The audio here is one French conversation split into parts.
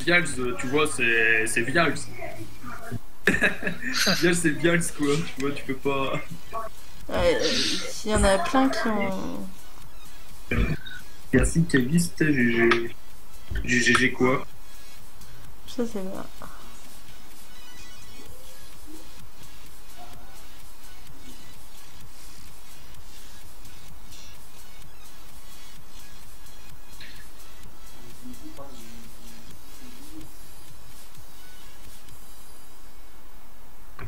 Vials, tu vois, c'est Vials. Vials, c'est Vials, quoi. Tu vois, tu peux pas. Il y en a plein qui ont. Merci, Kavis, GG. GG quoi? Ça, c'est bien.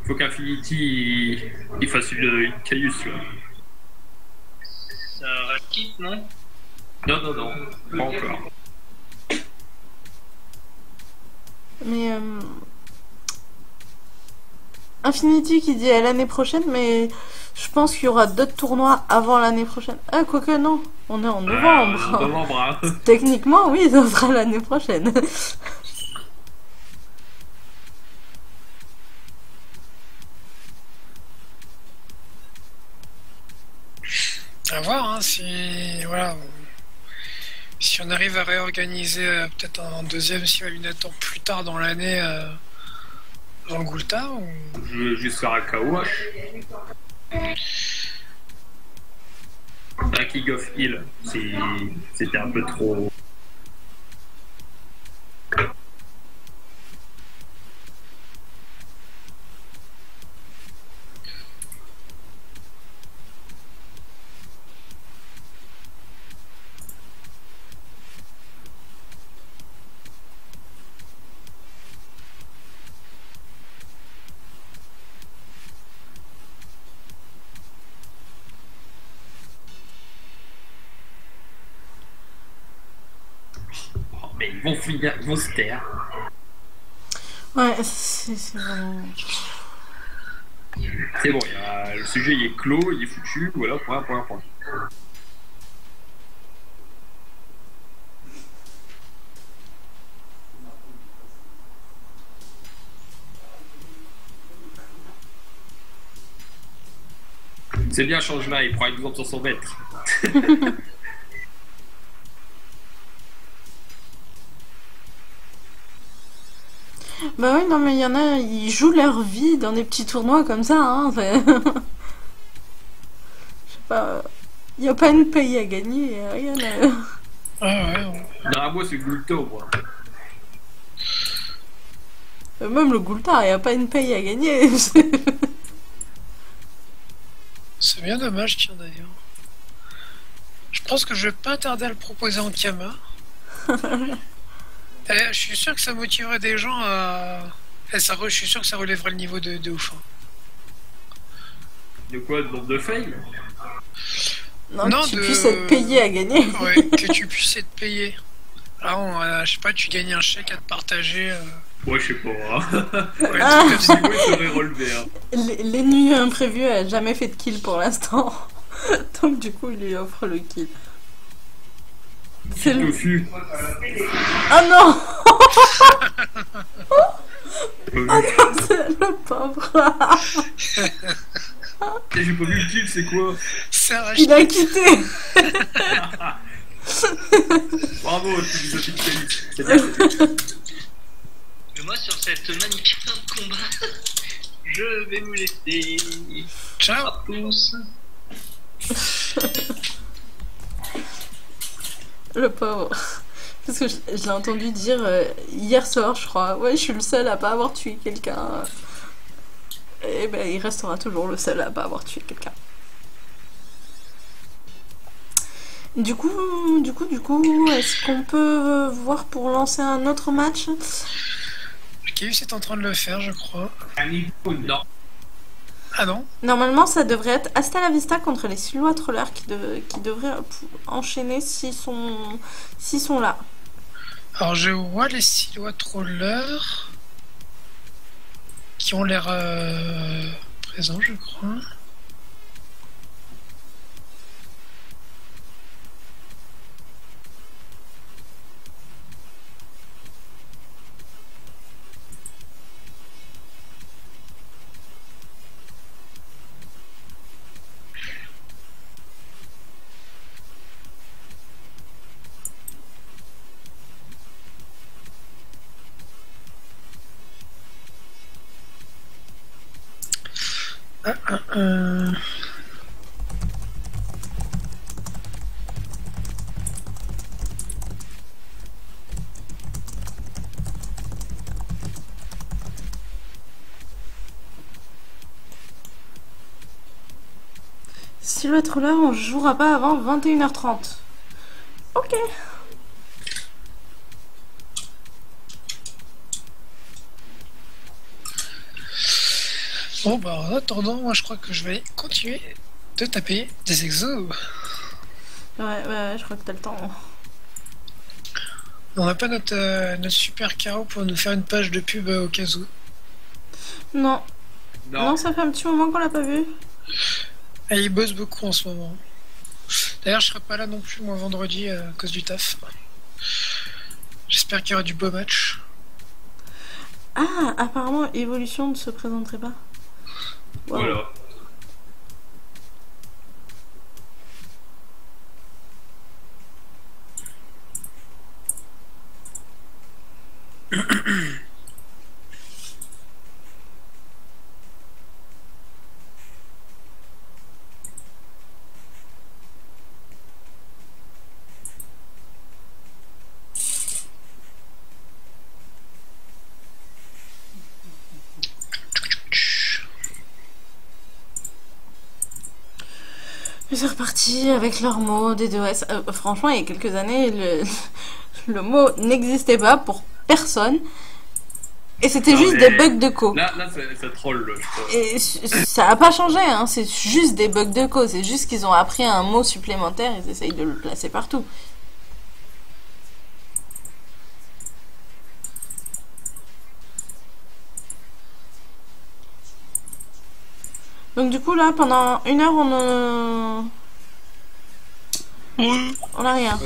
Faut qu'Infinity il fasse une Caius, là. Ça quitte, non? Non, non, non, pas encore. Mais Infinity qui dit à l'année prochaine, mais je pense qu'il y aura d'autres tournois avant l'année prochaine. Ah, quoique non, on est en novembre. Novembre, hein. Techniquement, oui, ça sera l'année prochaine. À voir, hein, si voilà, si on arrive à réorganiser peut-être un deuxième simulator plus tard dans l'année dans le Gulta ou... Je veux juste faire un KOH. Un King of Hill, c'était un peu trop. Oh, mais ils vont finir, ils vont se taire. Ouais, c'est vraiment. C'est bon, le sujet il est clos, il est foutu, voilà, point, point, point. C'est bien, change-là, il prend exemple sur son maître. Bah oui, non, mais il y en a, ils jouent leur vie dans des petits tournois comme ça, hein. Je sais pas. Il n'y a pas une paye à gagner, rien à... Ah ouais. Non, moi c'est Gulto, moi. Même le Gulta, il n'y a pas une paye à gagner. C'est bien dommage, tiens d'ailleurs. Je pense que je vais pas tarder à le proposer en Kama. Je suis sûr que ça motiverait des gens à... je suis sûr que ça relèverait le niveau de ouf. Hein. De quoi, de nombre de fails? Non, que tu puisses être payé à gagner. Ouais, que tu puisses être payé. Alors, je sais pas, tu gagnes un chèque à te partager. Ouais, je sais pas. Hein. Ouais, Ah. Le niveau il serait relevé. Hein. L'ennemi imprévu a jamais fait de kill pour l'instant. Donc du coup, il lui offre le kill. C'est le... Tofu. Oh non. J'ai Oh non, c'est le pauvre. J'ai pas vu le kill, c'est quoi? Il a quitté. Bravo, philosophie de Félix. C'est bien. Mais moi, sur cette magnifique fin de combat, je vais vous laisser. Ciao. À tous. Le pauvre. Parce que je l'ai entendu dire hier soir, je crois. Ouais, je suis le seul à pas avoir tué quelqu'un. Et ben, il restera toujours le seul à pas avoir tué quelqu'un. Du coup, est-ce qu'on peut voir pour lancer un autre match? Kaius est en train de le faire, je crois. Non. Ah non? Normalement, ça devrait être Hasta la Vista contre les Silhouette Trollers qui devraient enchaîner s'ils sont là. Alors je vois les silhouettes rollers qui ont l'air présents, je crois. Euh, Si l'autre là, on jouera pas avant 21h30. Ok. Bon, bah, en attendant, moi, je crois que je vais continuer de taper des exos. Ouais, je crois que t'as le temps. On n'a pas notre super carreau pour nous faire une page de pub au cas où. Non. Non. Non, ça fait un petit moment qu'on l'a pas vu. Ah, il bosse beaucoup en ce moment. D'ailleurs, je serai pas là non plus, moi, vendredi, à cause du taf. J'espère qu'il y aura du beau match. Ah, apparemment, Evolution ne se présenterait pas. Wow. Voilà. Et c'est reparti avec leur mot des DOS. Franchement, il y a quelques années, le mot n'existait pas pour personne. Et c'était Non, juste mais des bugs de co. Là, ça troll, je crois. Et ça a pas changé, hein. C'est juste des bugs de co. C'est juste qu'ils ont appris un mot supplémentaire et ils essayent de le placer partout. Donc du coup là, pendant 1 heure, on a rien.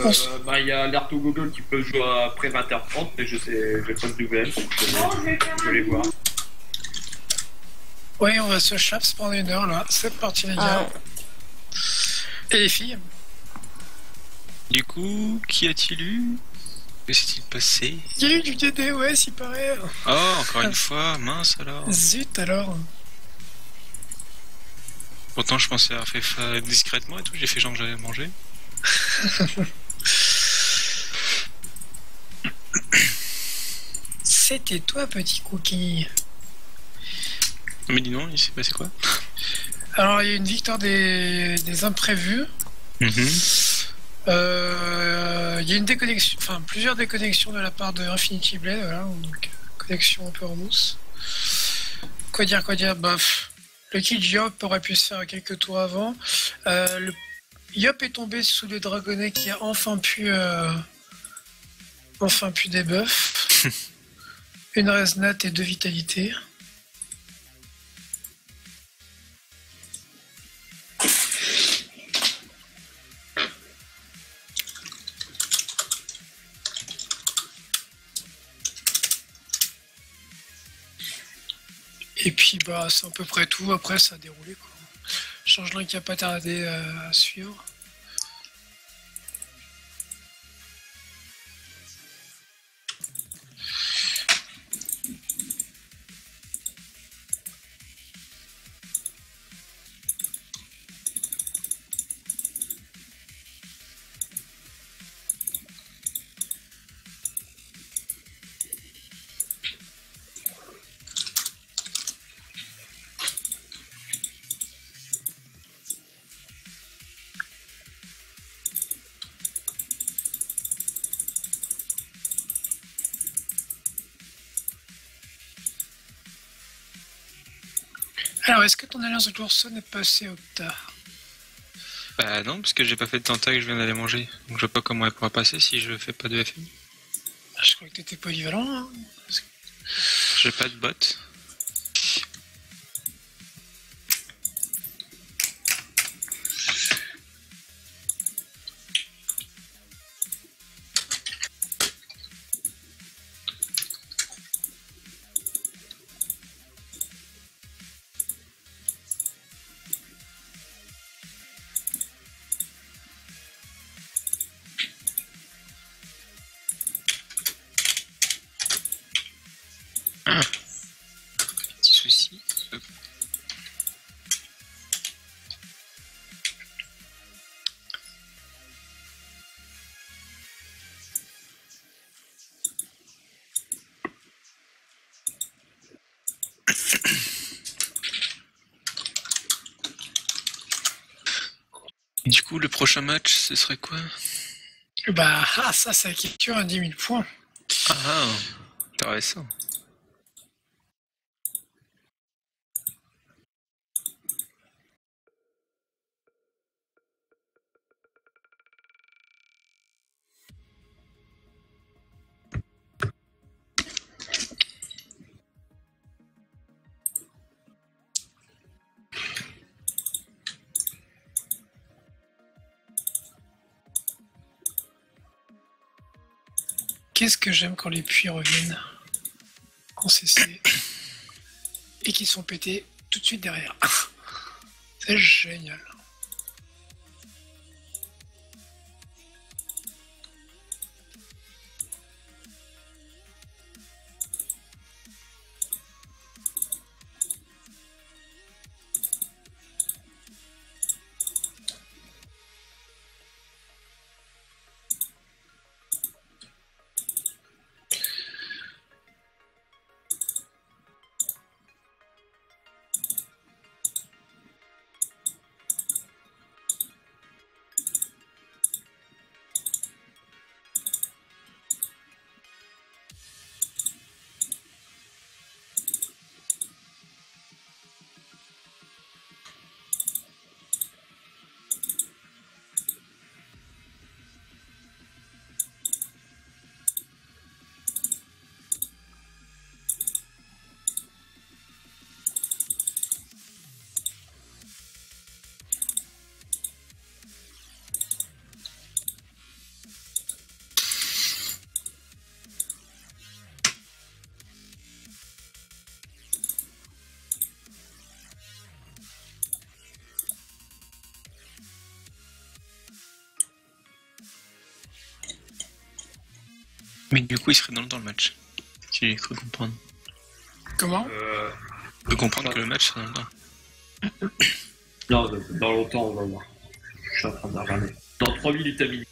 Bah, il y a l'Arto Google qui peut jouer après 20h30, mais je sais, j'ai pas de nouvelles. Je vais les voir. Oui, on va se chaps pendant 1 heure, là. C'est parti, les gars. Ouais. Et les filles? Du coup, qui a-t-il eu? Que s'est-il passé? Il y a eu du DD, ouais, s'il paraît. Oh, encore une fois, mince alors. Zut, alors. Pourtant, je pensais avoir fait ça discrètement et tout, j'ai fait genre que j'avais mangé. C'était toi, petit cookie. Mais dis non, il s'est passé quoi? Alors, il y a une victoire des imprévus. Il y a une déconnexion, enfin plusieurs déconnexions de la part de Infinity Blade, voilà, donc connexion un peu en mousse. Quoi dire, bof. Le kill Yop aurait pu se faire quelques tours avant. Yop est tombé sous le dragonnet qui a enfin pu débuff. Une resnat et 2 vitalités. Et puis bah c'est à peu près tout, après ça a déroulé quoi. Changelin qui a pas tardé à suivre. Alors, est-ce que ton alliance de l'ourson est passée au tard? Bah non, parce que j'ai pas fait de tentacle, je viens d'aller manger. Donc je vois pas comment elle pourra passer si je fais pas de FM. Je crois que t'étais polyvalent, hein. J'ai pas de bot. Du coup, le prochain match, ce serait quoi? Bah, ça, c'est la question à 10 000 points. Ah, intéressant. Qu'est-ce que j'aime quand les puits reviennent en CC et qu'ils sont pétés tout de suite derrière. C'est génial. Mais du coup, il serait dans le match. Si j'ai cru comprendre. Comment Je peux comprendre que le match serait dans le temps. Non, dans longtemps, on va voir. Je suis en train de regarder. Dans 3 minutes à minuit.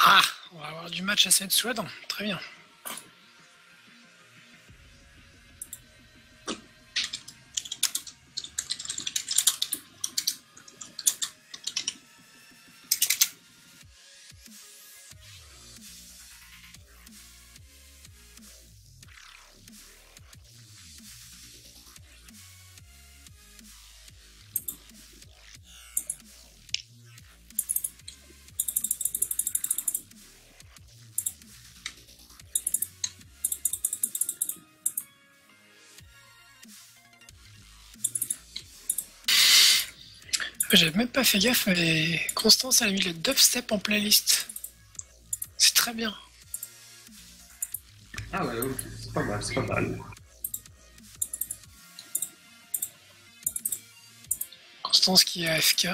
Ah, on va avoir du match à Sainte-Souadan. Très bien. J'avais même pas fait gaffe, mais Constance elle a mis le dubstep en playlist. C'est très bien. Ah ouais, ok, c'est pas mal, c'est pas mal. Constance qui est AFK.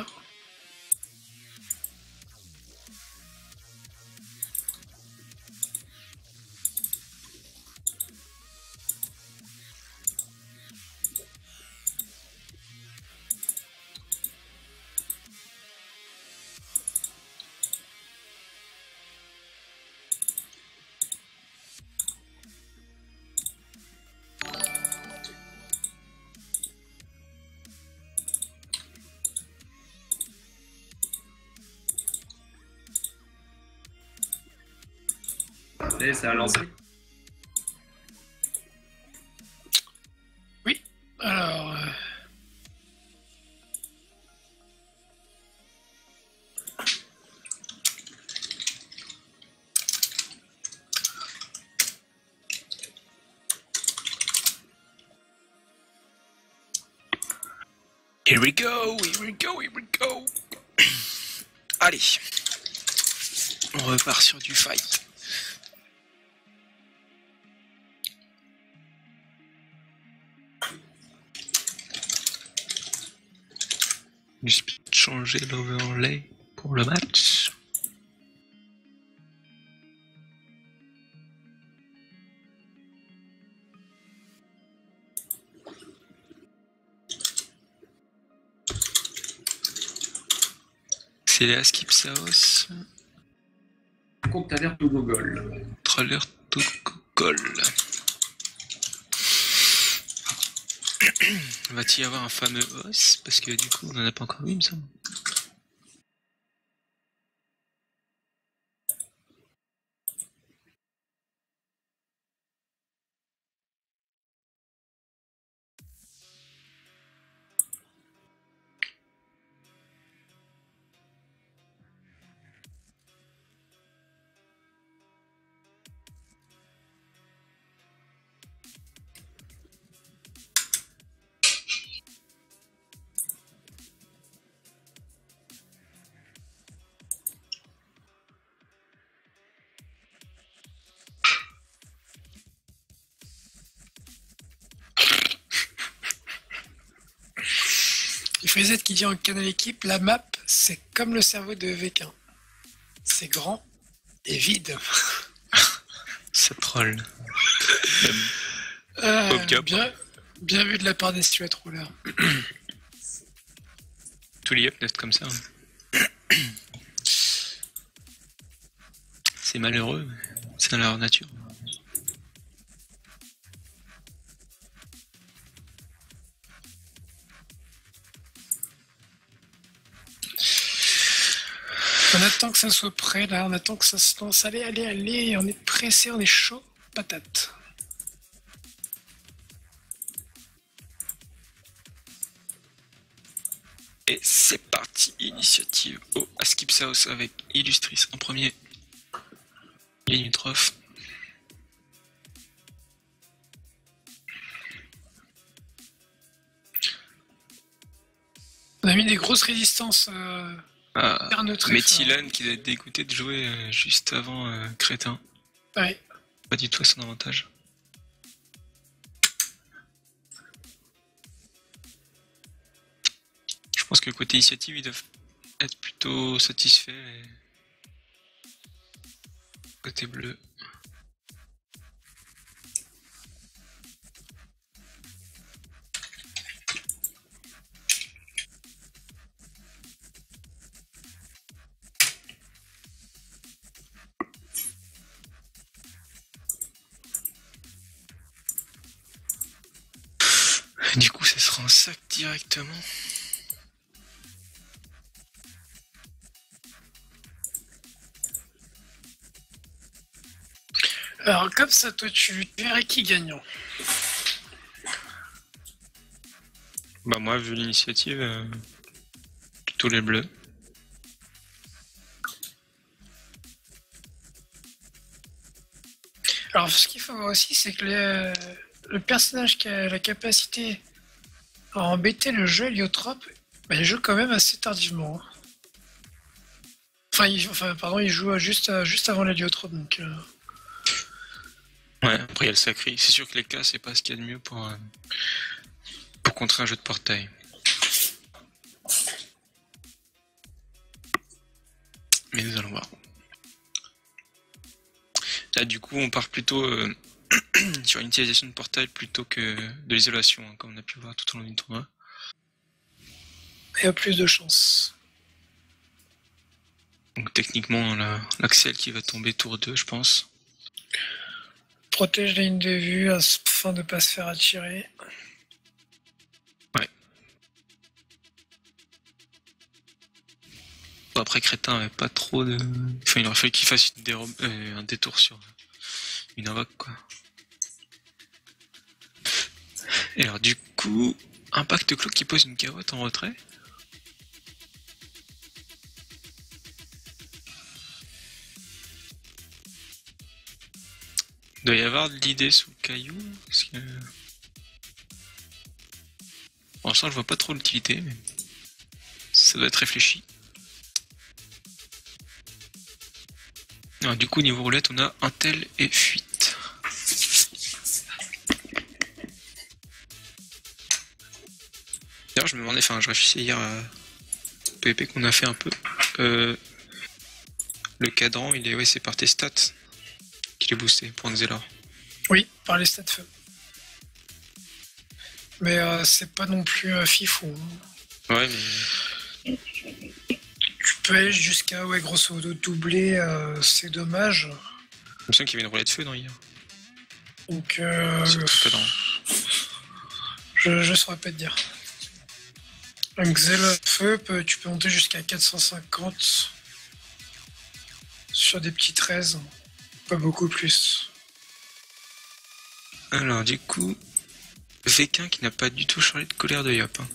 Et ça a lancé. Oui, alors... Here we go, here we go, here we go. Allez, on repart sur du fight. Juste changer l'overlay pour le match. C'est les Skip Saos. Contre alerte au Gogol. Troller to Gogol. Va-t-il y avoir un fameux boss? Parce que du coup, on n'en a pas encore vu, il me semble. Il faut qui dit en canal équipe, la map, c'est comme le cerveau de Véquin. C'est grand et vide. Ça troll. Bien vu de la part des Stuart Rollers. Tous les up comme ça. C'est malheureux, c'est dans leur nature. On attend que ça soit prêt là, on attend que ça se lance. Allez, allez, allez, on est pressé, on est chaud, patate. Et c'est parti, initiative au Skip Saos avec Illustris en premier. Limitrophe. On a mis des grosses résistances. Méthylane qui doit être dégoûté de jouer juste avant Crétin. Ouais. Pas du tout à son avantage. Je pense que côté initiative, ils doivent être plutôt satisfaits. Côté bleu. Du coup, ça sera un sac directement. Alors, comme ça, toi, tu verrais qui gagnant? Bah, moi, vu l'initiative, plutôt les bleus. Alors, ce qu'il faut voir aussi, c'est que le personnage qui a la capacité à embêter le jeu héliotrope, bah, il joue quand même assez tardivement. Enfin, il joue juste avant l'héliotrope, donc... Ouais, après il y a le sacré. C'est sûr que les cas, c'est pas ce qu'il y a de mieux pour contrer un jeu de portail. Mais nous allons voir. Là, du coup, on part plutôt sur une utilisation de portail plutôt que de l'isolation, hein, comme on a pu voir tout au long du tournoi. Et a plus de chance. Donc techniquement, l'Axel qui va tomber tour 2, je pense. Protège la ligne de vue afin de ne pas se faire attirer. Ouais. Bon, après, Crétin avait pas trop de... Enfin, il aurait fallu qu'il fasse un détour sur une invoque, quoi. Et alors, du coup, Impact Clos qui pose une carotte en retrait. Il doit y avoir de l'idée sous le caillou. Parce que... Pour l'instant, je vois pas trop l'utilité, mais ça doit être réfléchi. Alors, du coup, niveau roulette, on a intel et fuite. D'ailleurs, je me demandais, enfin, je réfléchissais hier à PvP qu'on a fait un peu. Le cadran, il est, ouais, c'est par tes stats qu'il est boosté pour Xelor. Oui, par les stats feu. Mais c'est pas non plus fifou. Hein. Ouais, mais... Tu peux aller jusqu'à, ouais, grosso modo, doubler, c'est dommage. Je me souviens qu'il y avait une roulette feu dans hier. Donc, Sur tout cadran. je saurais pas te dire. Un Xel feu, tu peux monter jusqu'à 450 sur des petits 13, pas beaucoup plus. Alors, du coup, Véquin qui n'a pas du tout chargé de colère de Yop. Hein.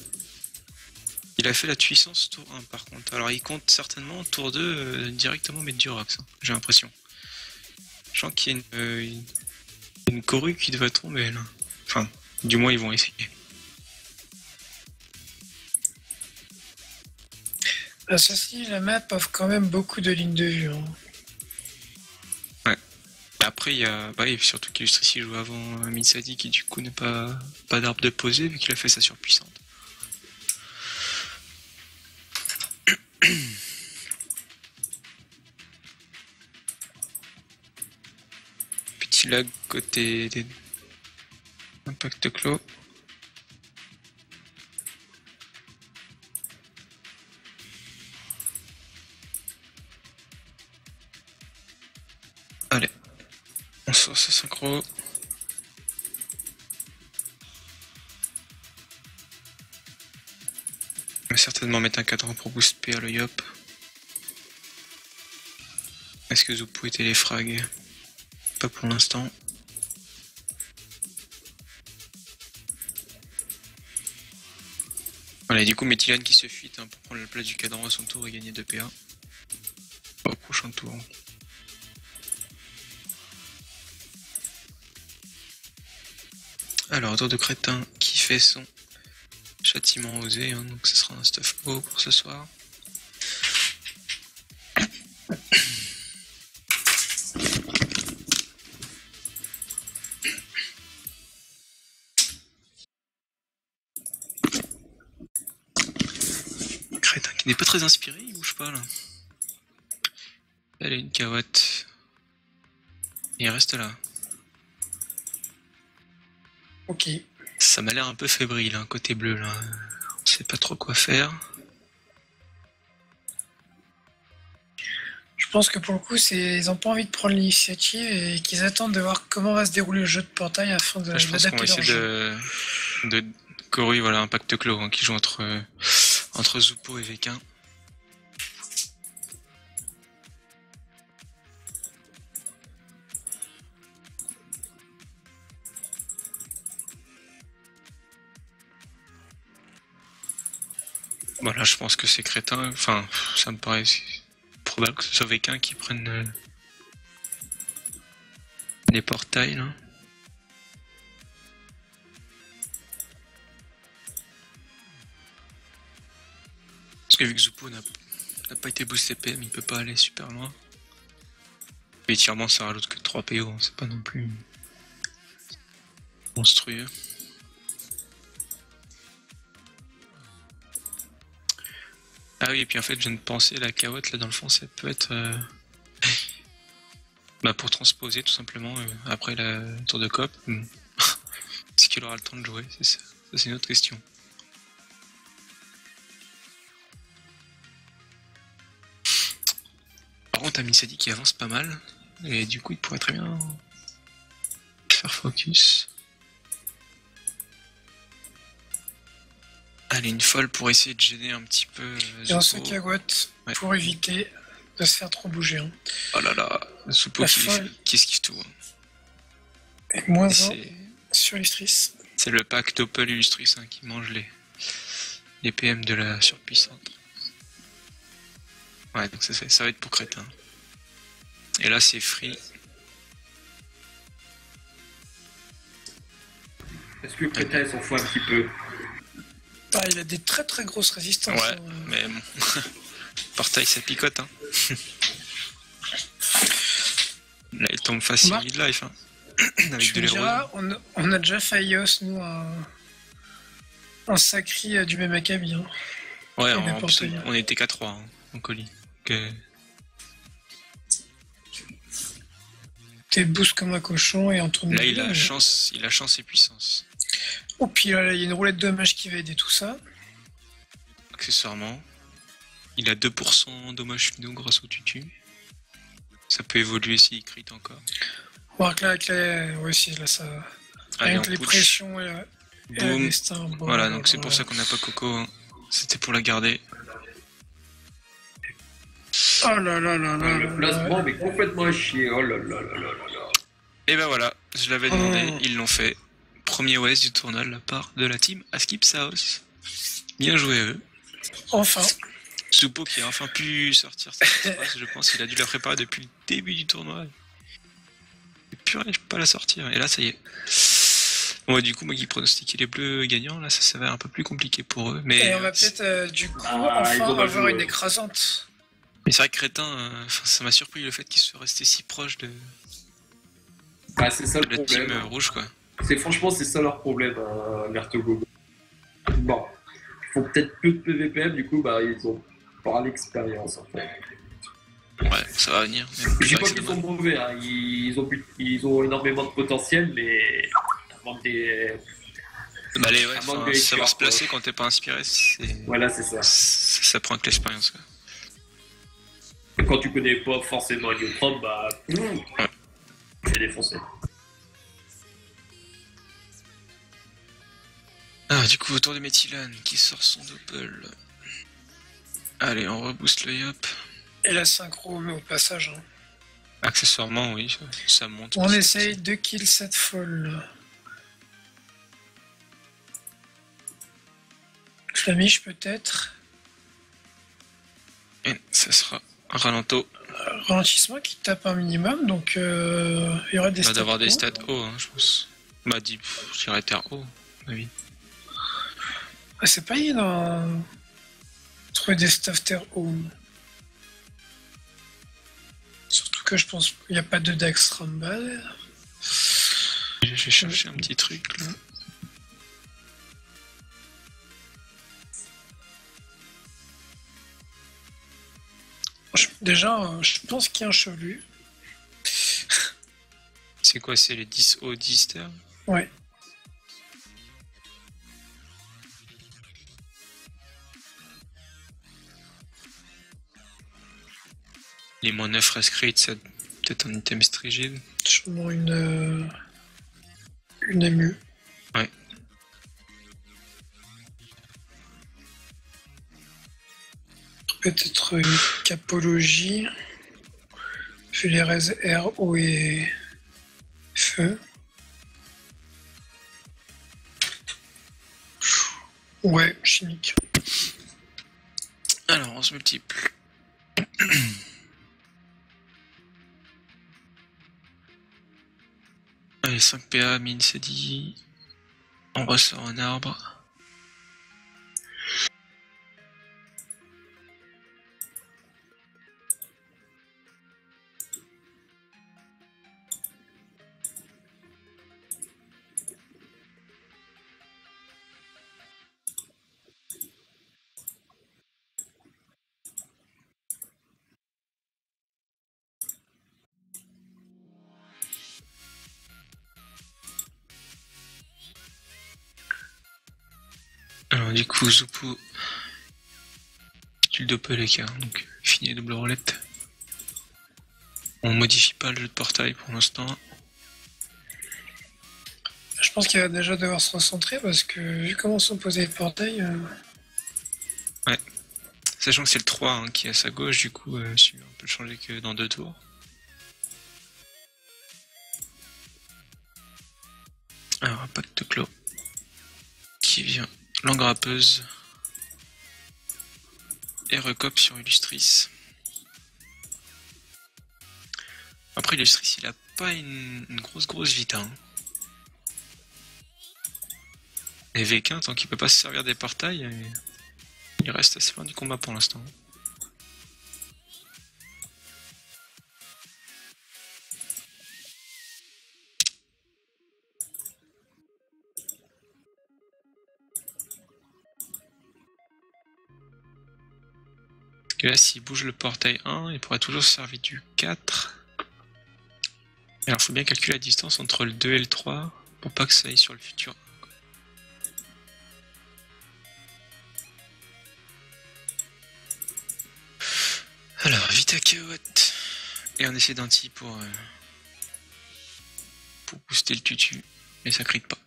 Il a fait la puissance tour 1 par contre. Alors, il compte certainement tour 2 directement mettre du Rox, hein, j'ai l'impression. Je sens qu'il y a une corue qui devrait tomber là. Enfin, du moins, ils vont essayer. Ceci, la map offre quand même beaucoup de lignes de vue. Hein. Ouais. Après, il y a bah, et surtout qu'Illustrici joue avant Mitsadi qui du coup n'a pas d'arbre de poser vu qu'il a fait sa surpuissante. Petit lag côté des Impact Clos. Allez, on sort ce synchro. On va certainement mettre un cadran pour boost P à le Yop. Est-ce que Zupo était les frags? Pas pour l'instant. Voilà, du coup Méthylane qui se fuite hein, pour prendre la place du cadran à son tour et gagner 2 PA. Au prochain tour. Alors, tour de Crétin qui fait son châtiment osé, hein, donc ce sera un stuff go pour ce soir. Crétin qui n'est pas très inspiré, il bouge pas là. Elle a une carotte. Et il reste là. Ok. Ça m'a l'air un peu fébrile, hein, côté bleu là. On sait pas trop quoi faire. Je pense que pour le coup, ils ont pas envie de prendre l'initiative et qu'ils attendent de voir comment va se dérouler le jeu de portail afin de Je pense qu'on va essayer de Corey, voilà, Impact Clos hein, qui joue entre Zupo et Véquin. Voilà, je pense que c'est Crétin. Enfin, ça me paraît probable que ce soit Véquin qui prenne les portails là. Parce que vu que Zupo n'a pas été boosté PM, il peut pas aller super loin. Et tirement ça rajoute que 3 PO, hein, c'est pas non plus monstrueux. Ah oui, et puis en fait, je viens de penser, la carotte là dans le fond, ça peut être bah, pour transposer tout simplement après la tour de cop. Est-ce qu'il aura le temps de jouer? C'est ça, c'est une autre question. Par contre, Mitsadi qui avance pas mal, et du coup, il pourrait très bien faire focus. Allez, une folle pour essayer de gêner un petit peu Et un Zupo. Sakaguat Ouais. pour éviter de se faire trop bouger. Hein. Oh là là, Zupo La qui folle. esquive tout. Hein. Et moins Et 1 sur Lustris. c'est le pack Doppel Illustris hein, qui mange les PM de la surpuissante. Ouais, donc ça va être pour crétin. Et là, c'est free. Est-ce que Crétin il s'en fout un petit peu? Ah, il a des très très grosses résistances. Ouais, hein. mais bon. Portail, ça picote. Hein. Là, il tombe facile Marc, mid-life. Hein. Avec Tu de me l'héros. diras, on a déjà failli nous un sacré du même acabit. Hein. Ouais, et en le plus, portail. on était qu'à 3 hein, en colis. T'es boost comme un cochon et en tourne. Là, il a chance et puissance. Oh, puis là, il y a une roulette de mage qui va aider tout ça. Accessoirement. Il a 2% dommage finaux grâce au tutu. Ça peut évoluer s'il crit encore. On voit que là, avec les. Ouais, si, là, ça. Allez, Avec on les push. pressions et le Boum. destin. Bon, Voilà, donc c'est pour ça qu'on n'a pas Coco. Hein. C'était pour la garder. Oh là là là là. Le placement, mais complètement à chier. Oh là là là là là là. Et ben voilà, je l'avais demandé, ils l'ont fait. Premier OS du tournoi de la part de la team Askip Saos. Bien joué eux. Enfin. Zupo qui a enfin pu sortir cette phrase, je pense qu'il a dû la préparer depuis le début du tournoi. Et purée, je peux pas la sortir. Et là, ça y est. Bon, du coup, moi qui pronostiquais les bleus gagnants, là, ça s'avère un peu plus compliqué pour eux. Mais, Et on va peut-être du coup ils enfin ont mal avoir joué. une écrasante. mais c'est vrai que Crétin, ça m'a surpris le fait qu'il soit resté si proche de Bah, c'est ça le la team problème. rouge, quoi. Franchement, c'est ça leur problème, l'Ertogogo. Bon, ils font peut-être peu de PVPM, du coup, bah, ils ont pas l'expérience en fait. Ouais, ça va venir. Mais Je dis c'est vrai pas que c'est qu'ils sont dommage. mauvais, hein. Ils ont énormément de potentiel, mais il manque des. Bah, allez, ouais, un manque enfin, de savoir se lecture, placer quand t'es pas inspiré, Voilà, c'est ça. ça prend que l'expérience, quoi. Et quand tu connais pas forcément un Neutron, bah. Tu fais défoncer. Ah, du coup, autour de Méthylane qui sort son doppel. Allez, on rebooste le yop. Et la synchro, mais au passage. Hein. Accessoirement, oui, ça monte. On essaye de kill cette folle. Flamiche peut-être. Et ça sera un ralento. Ralentissement qui tape un minimum, donc il y aurait des Bah, stats. d'avoir des hauts. stats hauts, hein, je pense. Bah, je dirais terre haut, oui. Ah, c'est pas évident. Trouver des staff terre haut. Surtout que je pense qu'il n'y a pas de Dax Rumble. Je vais chercher un petit truc, là. Déjà, je pense qu'il y a un chevelu. C'est quoi, c'est les 10 hauts, 10 terres? Ouais. Les moins 9 rescrits, ça peut-être un item strigide. Sûrement une AMU. Ouais. Peut-être une capologie. Vu les res R, eau et feu. Ouais, chimique. Alors, on se multiple. Allez, 5 PA, mine, c'est dit. On ressort un arbre. Alors du coup, Zupo, tu le doppel écart, donc fini double roulette. On modifie pas le jeu de portail pour l'instant. Je pense qu'il va déjà devoir se recentrer parce que vu comment sont posés les portails, Sachant que c'est le 3 hein, qui est à sa gauche, du coup, on peut le changer que dans 2 tours. Alors, impact clos. Qui vient l'engrappeuse. Et recope sur Illustris. Après, Illustris, il a pas une grosse vita. Hein. Et V15, tant qu'il peut pas se servir des portails, il reste assez loin du combat pour l'instant. Et là, s'il bouge le portail 1, il pourra toujours se servir du 4. Et alors, il faut bien calculer la distance entre le 2 et le 3 pour pas que ça aille sur le futur. Alors, Vita KO. Et on essaie d'anti pour booster le tutu. Mais ça crit pas.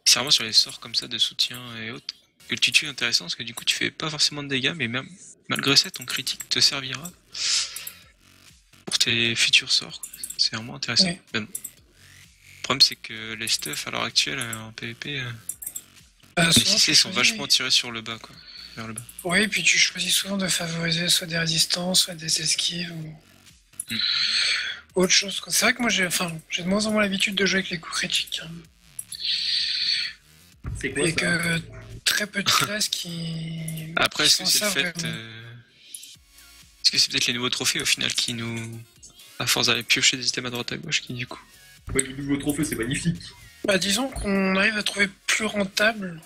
C'est vraiment sur les sorts comme ça de soutien et autres que le tutu est intéressant parce que du coup tu fais pas forcément de dégâts mais même malgré ça ton critique te servira pour tes futurs sorts. C'est vraiment intéressant. Ouais. Ben, le problème c'est que les stuffs à l'heure actuelle en PvP les souvent, CC tu sont choisis- vachement tirés sur le bas quoi. Vers le bas. Oui, puis tu choisis souvent de favoriser soit des résistances, soit des esquives ou autre chose. Quoi. C'est vrai que moi j'ai de moins en moins l'habitude de jouer avec les coups critiques. Hein. C'est quoi Et ça? que très peu de classes qui. Après qui est-ce que s'en c'est le servent fait vraiment. est-ce que c'est peut-être les nouveaux trophées au final qui nous à force d'aller piocher des items à droite à gauche qui du coup Ouais, le nouveau trophée, c'est magnifique. Bah, disons qu'on arrive à trouver plus rentable,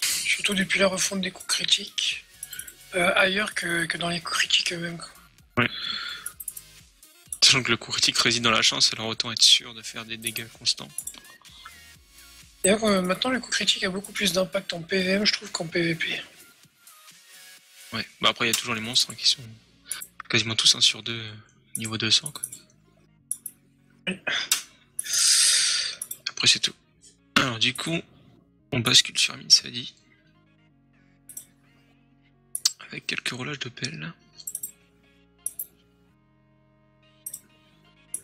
surtout depuis la refonte des coups critiques, ailleurs que dans les coups critiques eux-mêmes. Quoi. Sachant que le coup critique réside dans la chance, alors autant être sûr de faire des dégâts constants. D'ailleurs, maintenant, le coup critique a beaucoup plus d'impact en PVM, je trouve, qu'en PVP. Ouais, bah après il y a toujours les monstres hein, qui sont quasiment tous 1 sur 2 niveau 200 quoi. Après c'est tout. Alors du coup, on bascule sur Minsadi. Avec quelques roulages de pelle.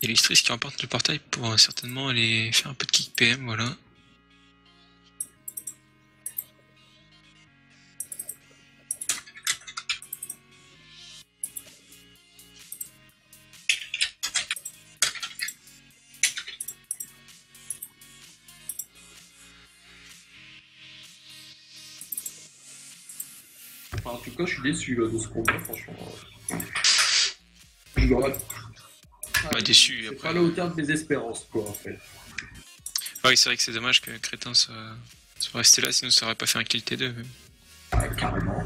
Et Illustris qui remporte le portail pour certainement aller faire un peu de kick PM, voilà. Enfin, en tout cas, je suis déçu là, de ce combat, franchement. Je l'aurais. Bah, déçu, C'est après. pas à la hauteur de mes espérances, quoi, en fait. Ah oui, c'est vrai que c'est dommage que Crétin soit resté là, sinon ça aurait pas fait un kill T2 même. Ah, carrément.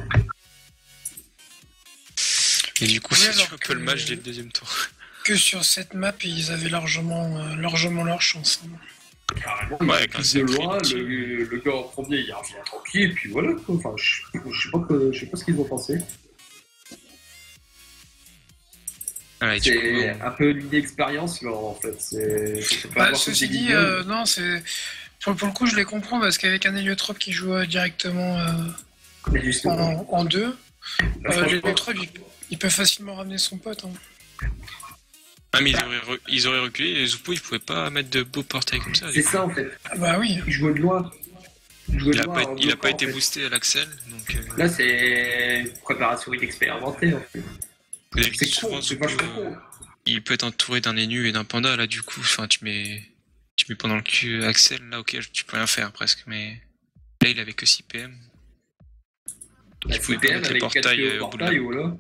Et du coup, Oui, c'est alors un peu le que- match dès le deuxième tour. Que sur cette map, ils avaient largement leur chance. Hein. Carrément, Ouais, il avec un pousse de sacré loin, outil. le gars en premier, il revient tranquille, et puis voilà, quoi. Enfin, je sais pas ce qu'ils ont pensé. Ah, et du coup, C'est un peu l'inexpérience, là, en fait. C'est pas Bah, avoir ceci fait des dit, guignols. non, c'est. Pour le coup, je les comprends parce qu'avec un héliotrope qui joue directement Mais justement, en 2, là, franchement, l'héliotrope il peut facilement ramener son pote. Hein. ah, mais ils auraient reculé et Zupo il pouvait pas mettre de beaux portails comme ça. c'est ça, en fait. Ah bah oui. Il jouait de loin. Il a pas été boosté à l'axel, donc Là, c'est préparation inexpérimentée, en fait. vous avez vu C'est que souvent con, c'est Zupo vachement con. il peut être entouré d'un énu et d'un panda, là du coup, enfin tu mets pendant le cul Axel, là ok tu peux rien faire presque, mais là il avait que 6 PM. La Il pouvait pas CPM mettre les avec portails 4 au bout de portails, la... voilà.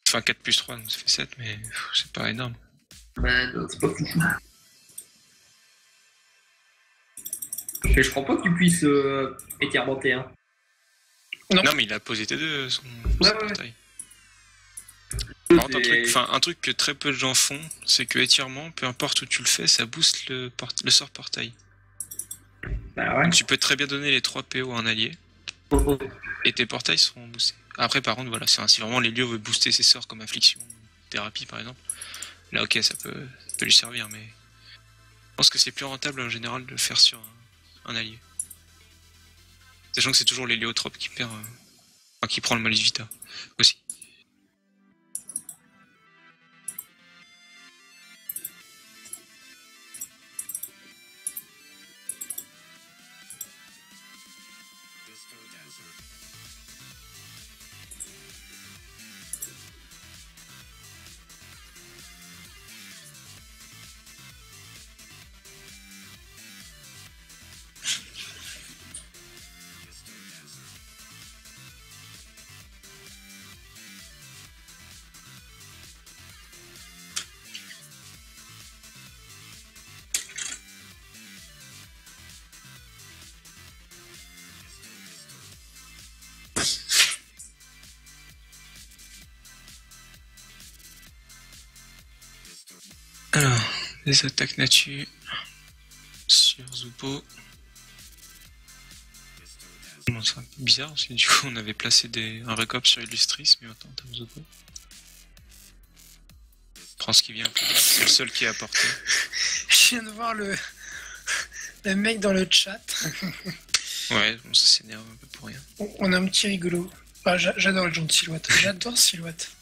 Enfin 4 plus 3 donc ça fait 7 mais c'est pas énorme. Man, c'est pas fou. Et je crois pas que tu puisses écarmenter, hein. Non. Non mais il a posé T2 son Ouais. portail. Par contre, C'est- un truc que très peu de gens font, c'est que étirement, peu importe où tu le fais, ça booste le sort portail. Bah ouais. Donc tu peux très bien donner les 3 PO à un allié, et tes portails seront boostés. Après par contre, voilà, si vraiment les lieux veulent booster ses sorts comme Affliction, Thérapie par exemple, Là, ok, ça peut lui servir, mais je pense que c'est plus rentable en général de le faire sur un allié. Sachant que c'est toujours l'héliotrope qui perd, enfin, qui prend le malus vita aussi. Alors, les attaques nature sur Zupo. Bon, c'est un peu bizarre parce que du coup on avait placé un récop sur Illustris, mais autant en termes de Zupo. Prends ce qui vient, c'est le seul qui est apporté. Je viens de voir le mec dans le chat. Ouais, bon, ça s'énerve un peu pour rien. On a un petit rigolo. Ah, j'adore le genre de Silhouette. J'adore Silhouette.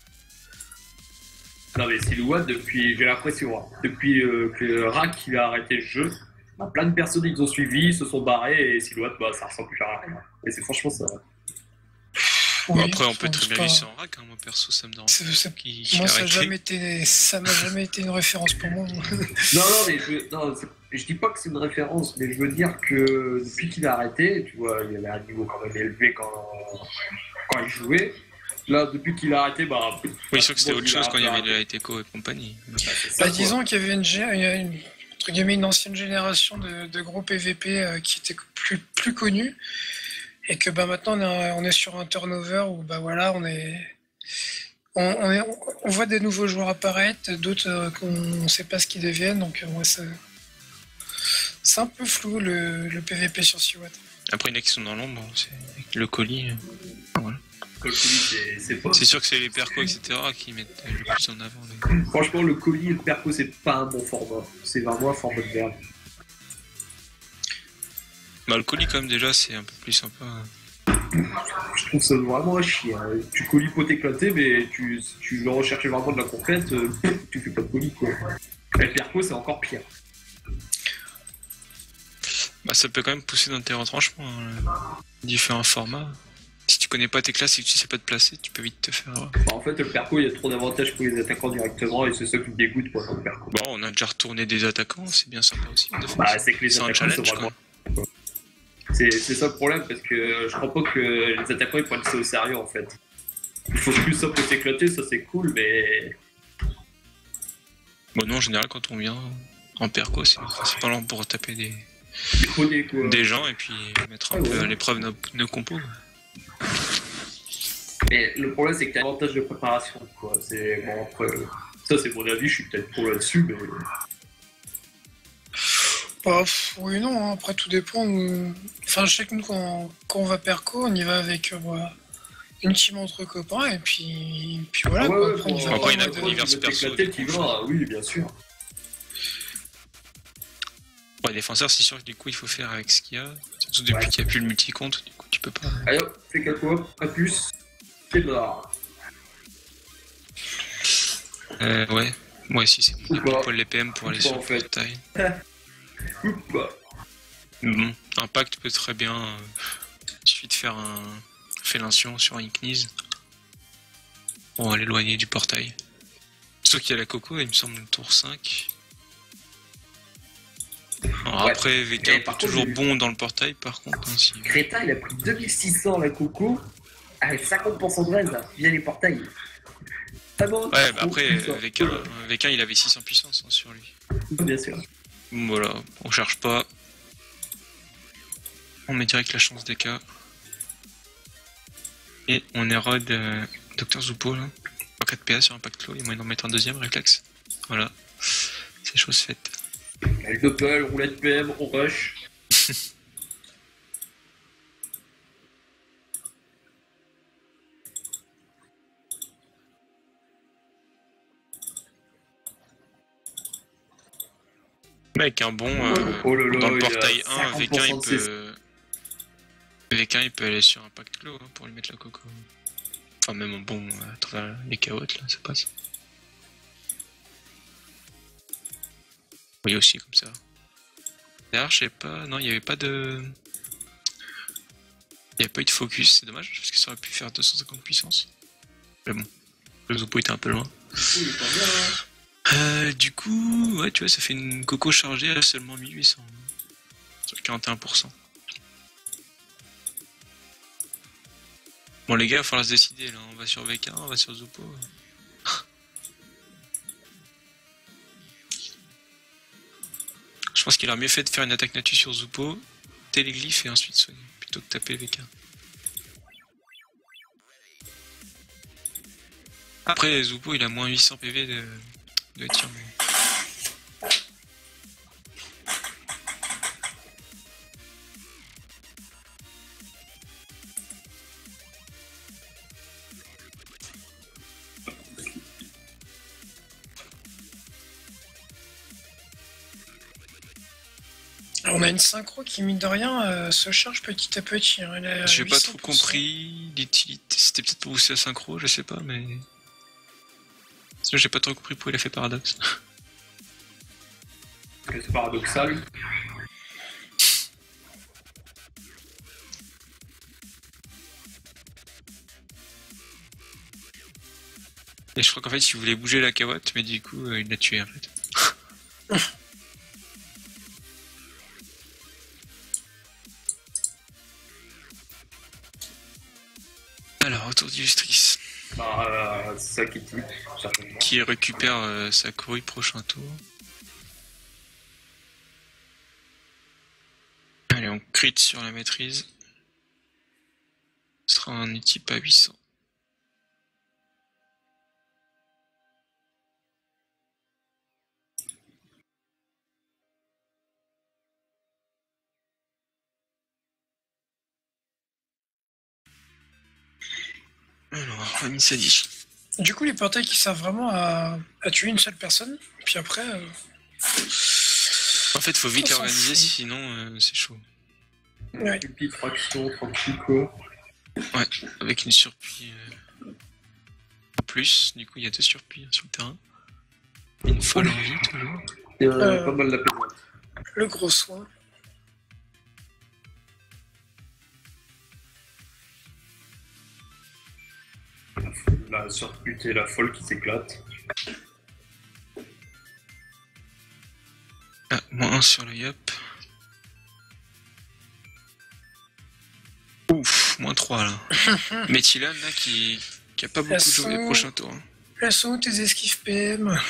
Non mais Silhouette, j'ai l'impression, hein, depuis que Rack il a arrêté le jeu, bah, plein de personnes ils ont suivi, se sont barrés et Silhouette, bah, ça ressemble plus à rien. Et c'est franchement ça. Bon, après on peut très bien lui sans Rack, hein. Moi perso ça me dérange. Moi ça m'a jamais été une référence pour moi. Non, mais je dis pas que c'est une référence, mais je veux dire que depuis qu'il a arrêté, tu vois, il avait un niveau quand même élevé quand il jouait. Là, depuis qu'il a arrêté, bah. Oui, sûr que c'était autre chose quand il y avait la Eteco et compagnie. Bah, disons qu'il y avait entre guillemets, une ancienne génération de gros PVP qui était plus connue. Et que bah, maintenant on est sur un turnover où bah, voilà, on voit des nouveaux joueurs apparaître, d'autres qu'on ne sait pas ce qu'ils deviennent. Donc ouais, c'est un peu flou le PVP sur Silhouette. Après, il y en a qui sont dans l'ombre, c'est le colis. Voilà. C'est sûr que c'est les percos, etc. qui mettent le plus en avant. Franchement, le colis et le perco, c'est pas un bon format. C'est vraiment un format de merde. Bah, le colis, quand même, déjà, c'est un peu plus sympa. Je trouve ça vraiment à chier. Hein. Tu colis pour t'éclater, mais tu veux rechercher vraiment de la conquête, tu fais pas de colis, quoi. Et le perco, c'est encore pire. Bah, ça peut quand même pousser dans tes retranchements. Hein. Différents formats. Si tu connais pas tes classes et que tu sais pas te placer, tu peux vite te faire. Bah, en fait, le perco, il y a trop d'avantages pour les attaquants directement et c'est ça qui me dégoûte pour le perco. Bon, on a déjà retourné des attaquants, c'est bien sympa aussi. Bah, c'est que les attaquants sont vraiment. C'est ça le problème parce que je crois pas que les attaquants ils prennent ça au sérieux en fait. Il faut plus ça pour s'éclater, ça c'est cool, mais. Bon, nous en général, quand on vient en perco, c'est principalement pour taper des gens et puis mettre un peu à l'épreuve nos compos. Mais le problème c'est que t'as l'avantage de préparation, quoi. C'est bon, après, ça c'est mon avis, je suis peut-être trop là-dessus, mais. Bah, oui, non, hein. Après tout dépend. Enfin, je sais que nous, quand on va perco, on y va avec une team entre copains et puis voilà. Ah ouais, quoi. Après, il y en a des univers perso. Oui, bien sûr. Ouais, défenseur, c'est sûr que du coup, il faut faire avec ce qu'il y a. Surtout depuis qu'il n'y a plus le multi-compte, du coup, tu peux pas. Allez hop, fais 4 fois, pas plus. C'est de l'art. Ouais. Moi aussi, c'est mon pôle les PM pour aller sur le portail. Bon, Impact peut très bien. Il suffit de faire un félation sur un Ignis pour l'éloigner du portail. Sauf qu'il y a la Coco, il me semble, tour 5. Alors après, VK est toujours bon dans le portail, par contre. Hein, si... Créta, il a pris 2600 la Coco avec 50% de raise via les portails. Ouais, bah après, VK, il avait 600 puissance hein, sur lui. Bien sûr. Voilà, on cherche pas. On met direct la chance DK. Et on érode Dr Zupo là. 4 PA sur Impact Clos, il y a moyen d'en mettre un deuxième réflexe. Voilà, c'est chose faite. Avec Doppel, roulette PM, on rush. Mais avec un bon Oh là là, dans le il y a portail 1, 50% V1 de ses- V1 il peut aller sur un pacte clos pour lui mettre la coco. Enfin même en bon à travers les carottes là, ça passe. Oui aussi comme ça. D'ailleurs je sais pas, non il y avait pas de... Il n'y a pas eu de focus, c'est dommage parce que ça aurait pu faire 250 puissance. Mais bon, le Zoppo était un peu loin. Oui, il est pas bien, hein. Du coup, ouais tu vois ça fait une coco chargée à seulement 1800. Sur 41%. Bon les gars, il va falloir se décider là, on va sur VK, on va sur Zoppo. Je pense qu'il aurait mieux fait de faire une attaque nature sur Zoppo, téléglyphe et ensuite soigner, plutôt que taper VK. Après Zoppo il a moins 800 PV de tir. Mais... On a une synchro qui, mine de rien, se charge petit à petit. Hein. Elle est à J'ai pas 800%. trop compris l'utilité, c'était peut-être pour booster la synchro, je sais pas, mais... Sinon j'ai pas trop compris pourquoi il a fait paradoxe. Parce que c'est paradoxal. Et je crois qu'en fait il voulait bouger la carotte, mais du coup il l'a tué en fait. Alors, autour d'Illustris, Bah, c'est ça qui tue, certainement. qui récupère sa courue prochain tour. Allez, on crit sur la maîtrise. Ce sera un type à 800. Alors, Rami Sadi. Du coup, les portails qui servent vraiment à tuer une seule personne, puis après... En fait, faut vite On les s'en organiser, fout. sinon c'est chaud. Ouais. Une petite fraction, tranquille quoi. Ouais, avec une surplie en plus, du coup il y a 2 surplies sur le terrain. Une folle envie toujours. Et pas mal la plaisante. Le gros soin. La surpute et la folle qui s'éclate. Ah, moins 1 sur le yop. Ouf, moins 3 là. Méthylane là qui a pas beaucoup joué les prochains tours. Hein. Elles sont où tes esquives PM?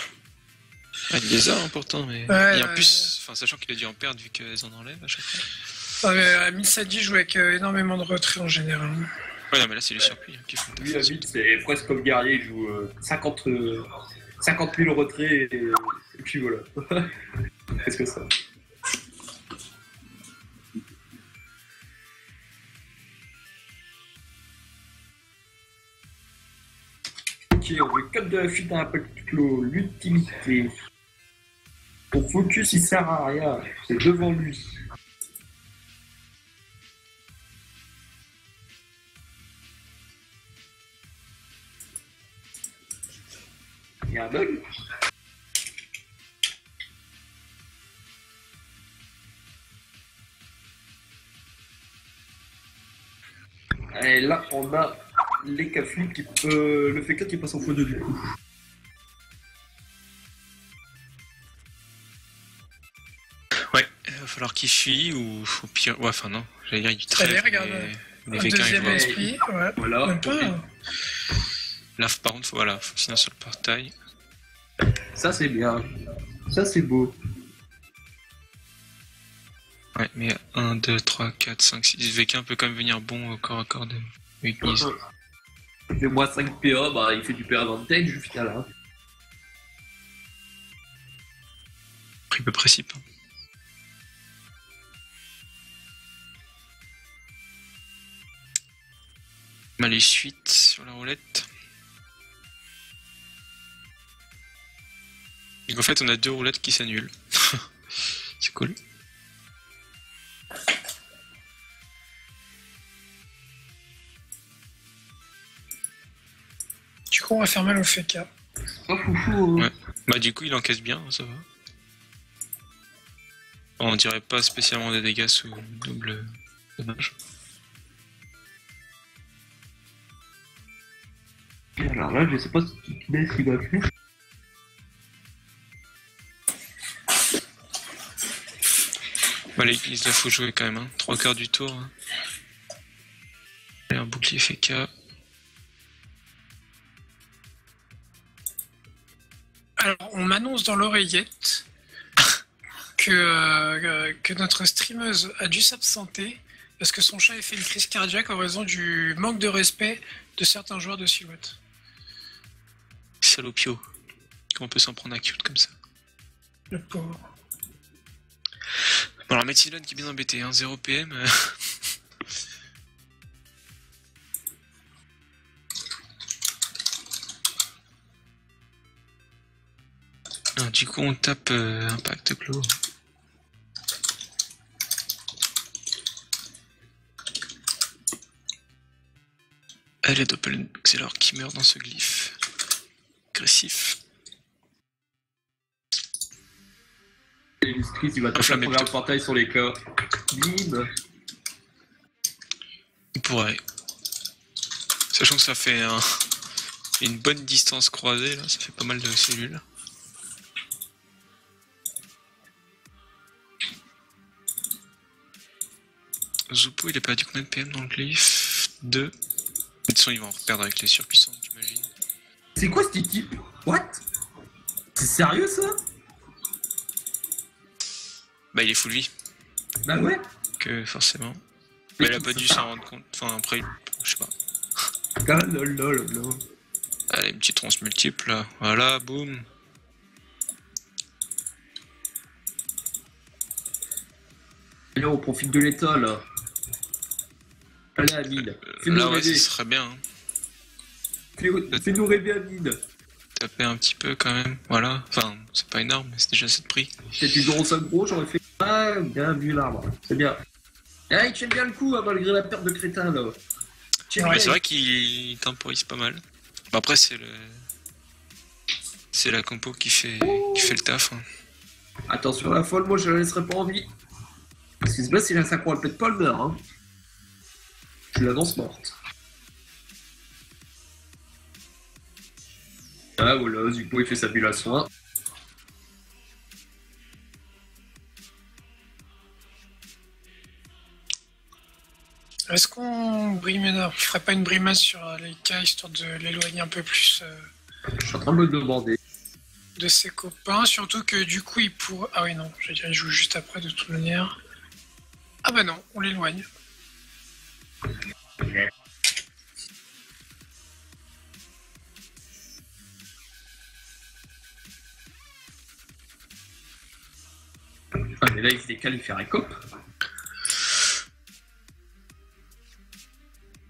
Ah, il les a hein, pourtant, mais. Ouais, et en ouais, plus, enfin, sachant qu'il a dû en perdre vu qu'elles en enlèvent à chaque fois. Misadi joue avec énormément de retrait en général. Ouais, non, mais là c'est les surprises hein, qui font le Lui, taf. à vite, c'est presque comme guerrier, il joue 50 000 retraits et puis voilà. Qu'est-ce que ça? Ok, on veut code de la fuite à impact clos, l'utilité. Ton focus il sert à rien, c'est devant lui. Il y a un bug. Et là, on a les cafés qui peut... le fait qui passe en x2 du coup. Ouais, il va falloir qu'il fuit ou au pire. Ouais, enfin non, j'allais dire il trêve. Allez, regarde. Les Un V15 deuxième ils vont- esprit, ouais. Voilà. Même pas. Là, par contre, voilà, faut finir sur le portail. Ça c'est bien. Ça c'est beau. Ouais, mais 1, 2, 3, 4, 5, 6. V15 peut quand même venir bon au corps à corps avec Mise. Il fait moins 5 PA, bah il fait du PA advantage au final. Hein. Pris peu précipe. Hein. Malus 8 sur la roulette. Donc en fait, on a 2 roulettes qui s'annulent. Cool. Du coup, on va faire mal au FK. Oh, foufou, hein. Ouais. Bah du coup il encaisse bien, ça va. On dirait pas spécialement des dégâts sous double dommage. Alors là, je sais pas ce qu'il va faire. Bah l'église là faut jouer quand même, hein. 3/4 du tour. Hein. Et un bouclier FK. Alors, on m'annonce dans l'oreillette que notre streameuse a dû s'absenter parce que son chat a fait une crise cardiaque en raison du manque de respect de certains joueurs de Silhouette. Salopio. Comment on peut s'en prendre à cute comme ça? Le pauvre. Bon alors Metsilon qui est bien embêté, hein. 0 PM. Alors, du coup on tape Impact Clos. Elle est Doppelxelor qui meurt dans ce glyphe. Agressif. L'Illustris, il va taper Enflammé le plutôt. portail sur les cas. Bim. Il pourrait. Sachant que ça fait une bonne distance croisée, là, ça fait pas mal de cellules. Zupo, il est perdu combien de PM dans le glyphe? 2. De toute façon, ils vont en reperdre avec les surpuissantes, j'imagine. C'est quoi ce type? What? C'est sérieux ça? Bah, il est full vie, Bah ouais. que forcément. Mais il a pas dû s'en rendre compte. Enfin, après, je sais pas. Ah lol lol lol. Allez, une petite tronce multiple, là. Voilà, boum. Et là, on profite de l'état là. Allez, Amine. Fais-nous Là, ouais, rêver. ça serait bien. Hein. Fais-nous rêver, Amine. Taper un petit peu quand même, voilà. Enfin, c'est pas énorme, mais c'est déjà assez de prix. Peut-être une grosse aggro, j'aurais fait. Ah, bien vu l'arbre. C'est bien. Ah, il tient bien le coup, hein, malgré la perte de crétin là. Ouais, c'est vrai qu'il temporise pas mal. Bon, après, c'est la compo qui fait le taf. Hein. Attention, la folle, moi je la laisserai pas en vie. Ce qui se passe, si la synchro elle pète pas, elle meurt. Hein. Je l'annonce morte. Ah voilà, Zupo il fait sa bulle à soin. Est-ce qu'on brimena, on ferait pas une brimade sur Leica histoire de l'éloigner un peu plus Je suis en train de me demander. de ses copains, surtout que du coup il pourrait... Ah oui non, je veux dire il joue juste après de toute manière. Ah bah non, on l'éloigne. Ah mais là il se décale, il fait récop.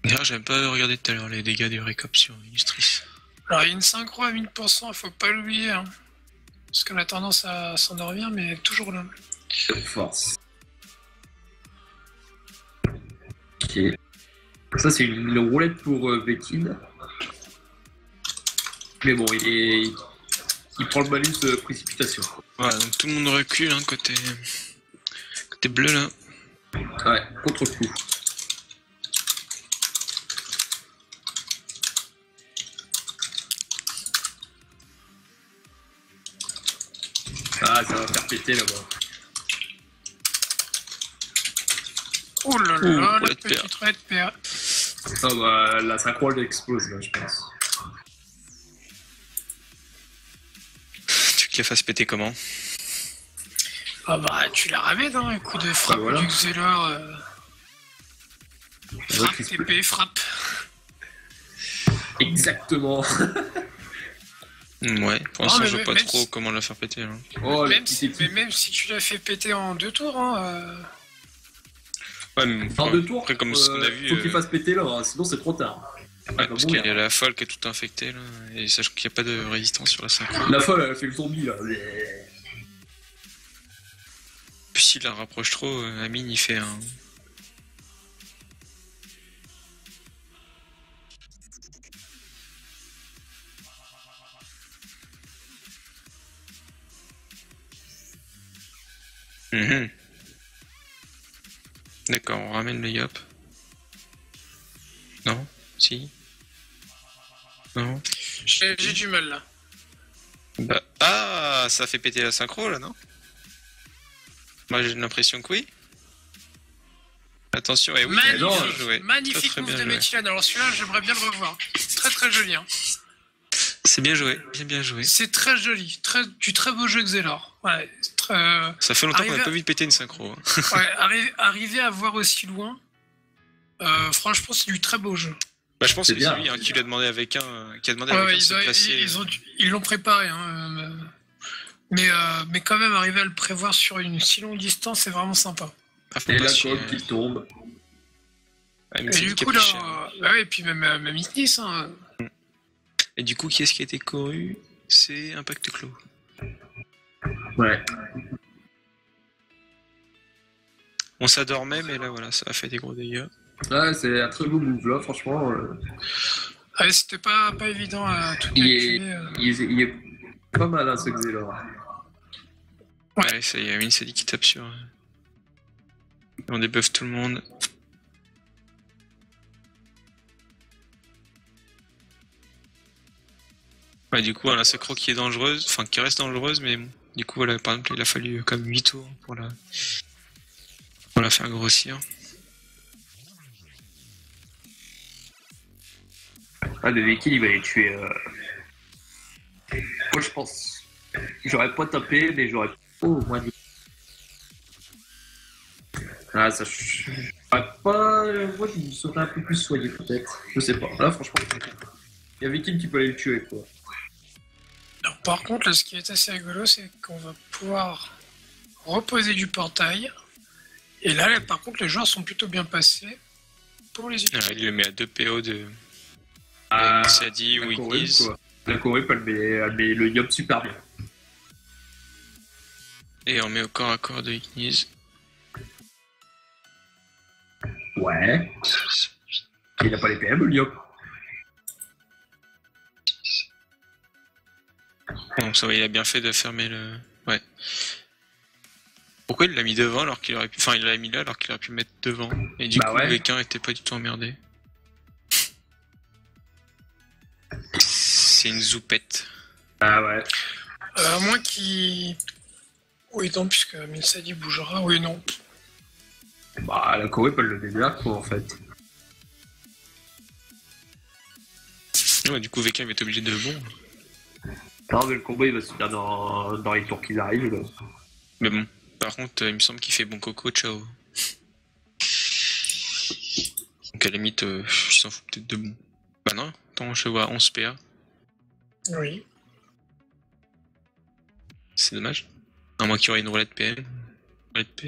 D'ailleurs, j'aime pas regarder tout à l'heure les dégâts du récop sur Illustris. Alors il y a une synchro à 1000%, faut pas l'oublier. Hein. Parce qu'on a tendance à s'endormir, mais toujours là. Force. Ok. Ça c'est une roulette pour Vetid. Mais bon, il prend le malus précipitation. Voilà, donc tout le monde recule, hein, côté bleu là. Ouais, contre-coup. Ah, ça va faire péter là-bas. Oh là là, Ouh, la roulette petite red paire. Ah bah, la synchro elle explose là, je pense. Tu veux qu'il la fasse péter comment? Ah bah tu la ramènes, hein, un coup de frappe Bah voilà. du Xelor. Frappe, qu'il se TP, frappe. Exactement. Ouais, pour Ah, l'instant mais je vois pas même trop si- comment la faire péter. Hein. Oh, la Même petite si, équipe. mais même si tu l'as fait péter en 2 tours, hein, Ouais, mais En deux tours, après comme ce qu'on a vu, faut qu'il fasse péter là, hein, sinon c'est trop tard. ouais, va parce mourir. qu'il y a la folle qui est toute infectée là, et sachant qu'il n'y a pas de résistance sur la synchro. La folle elle a fait le zombie là. Puis s'il la rapproche trop, Amine il fait un... Mhm. D'accord, on ramène le yop. Non? Si? Non? J'ai du mal là. Bah, ah, ça fait péter la synchro là, non? Moi j'ai l'impression que oui. Attention, et oui, Magnifique, non, joué. magnifique Très move bien de joué. Métian. Alors celui-là, j'aimerais bien le revoir. Très très joli. Hein. C'est bien joué, bien joué. C'est très joli. Du très beau jeu Xelor. Ouais, c'est très... Ça fait longtemps qu'on Arrivé n'a à- pas vu de péter une synchro. Hein. ouais, arriver à voir aussi loin, franchement, c'est du très beau jeu. Bah, je pense C'est que bien. c'est lui hein, qui lui a demandé avec un, qui a demandé Ouais, avec ouais, un de se placer. ils l'ont préparé. Hein, mais quand même, arriver à le prévoir sur une si longue distance, c'est vraiment sympa. Ah, faut Et pas la se chier, coque qui tombe. Ah, mais Et c'est du lui qui a coup, pris là, cher. bah ouais, et puis même Itnis, hein. Et du coup, qui est-ce qui a été couru? C'est Impact Clos. Ouais. On s'adormait, mais là, voilà, ça a fait des gros dégâts. Ouais, c'est un très beau move là, franchement. Ah, ouais, c'était pas évident à tout Il est- calculer. Il est pas mal, hein, ce Xelor. Ouais. Ouais, ça y est, Amine s'est dit qu'il tape sur. On débuffe tout le monde. Ouais, du coup, voilà, Sacro qui est dangereuse, enfin qui reste dangereuse, mais bon, du coup, voilà, par exemple, il a fallu comme 8 tours pour la faire grossir. Ah, le véhicule, il va les tuer. Moi, je pense. J'aurais pas tapé, mais j'aurais. Oh, moins dit. Ah, ça. J'aurais pas. Moi, je me serais un peu plus soigné, peut-être. Je sais pas. Là, franchement, il y a Viking qui peut aller le tuer, quoi. Alors, par contre, là, ce qui est assez rigolo, c'est qu'on va pouvoir reposer du portail. Et là, par contre, les joueurs sont plutôt bien passés pour les utiliser. Alors, il le met à 2 PO de Ah, Sadi ou la Corée, Ignis. quoi. La Corée, elle met le Yop super bien. Et on met au corps à corps de Ignis. Ouais. Il a pas les PM, le Yop. Bon, ça va, il a bien fait de fermer le. Ouais. Pourquoi il l'a mis devant alors qu'il aurait pu. Enfin, il l'a mis là alors qu'il aurait pu le mettre devant. Et du Bah coup, ouais. le Véquin était pas du tout emmerdé. C'est une zoupette. Ah ouais. À moins qu'il... Oui, non, puisque Milsadi bougera. Oui, non. Bah, la Corée peut le DDR, quoi, en fait. Ouais, du coup, Véquin il va être obligé de bon. Non, mais le combat, il va se faire dans les tours qui arrivent, là. Mais bon, par contre, il me semble qu'il fait bon coco, ciao. Donc à la limite, il s'en fout peut-être de bon. Bah non, attends, je vois 11 PA. Oui. C'est dommage. À moins qu'il y aurait une roulette PM. Roulette PA.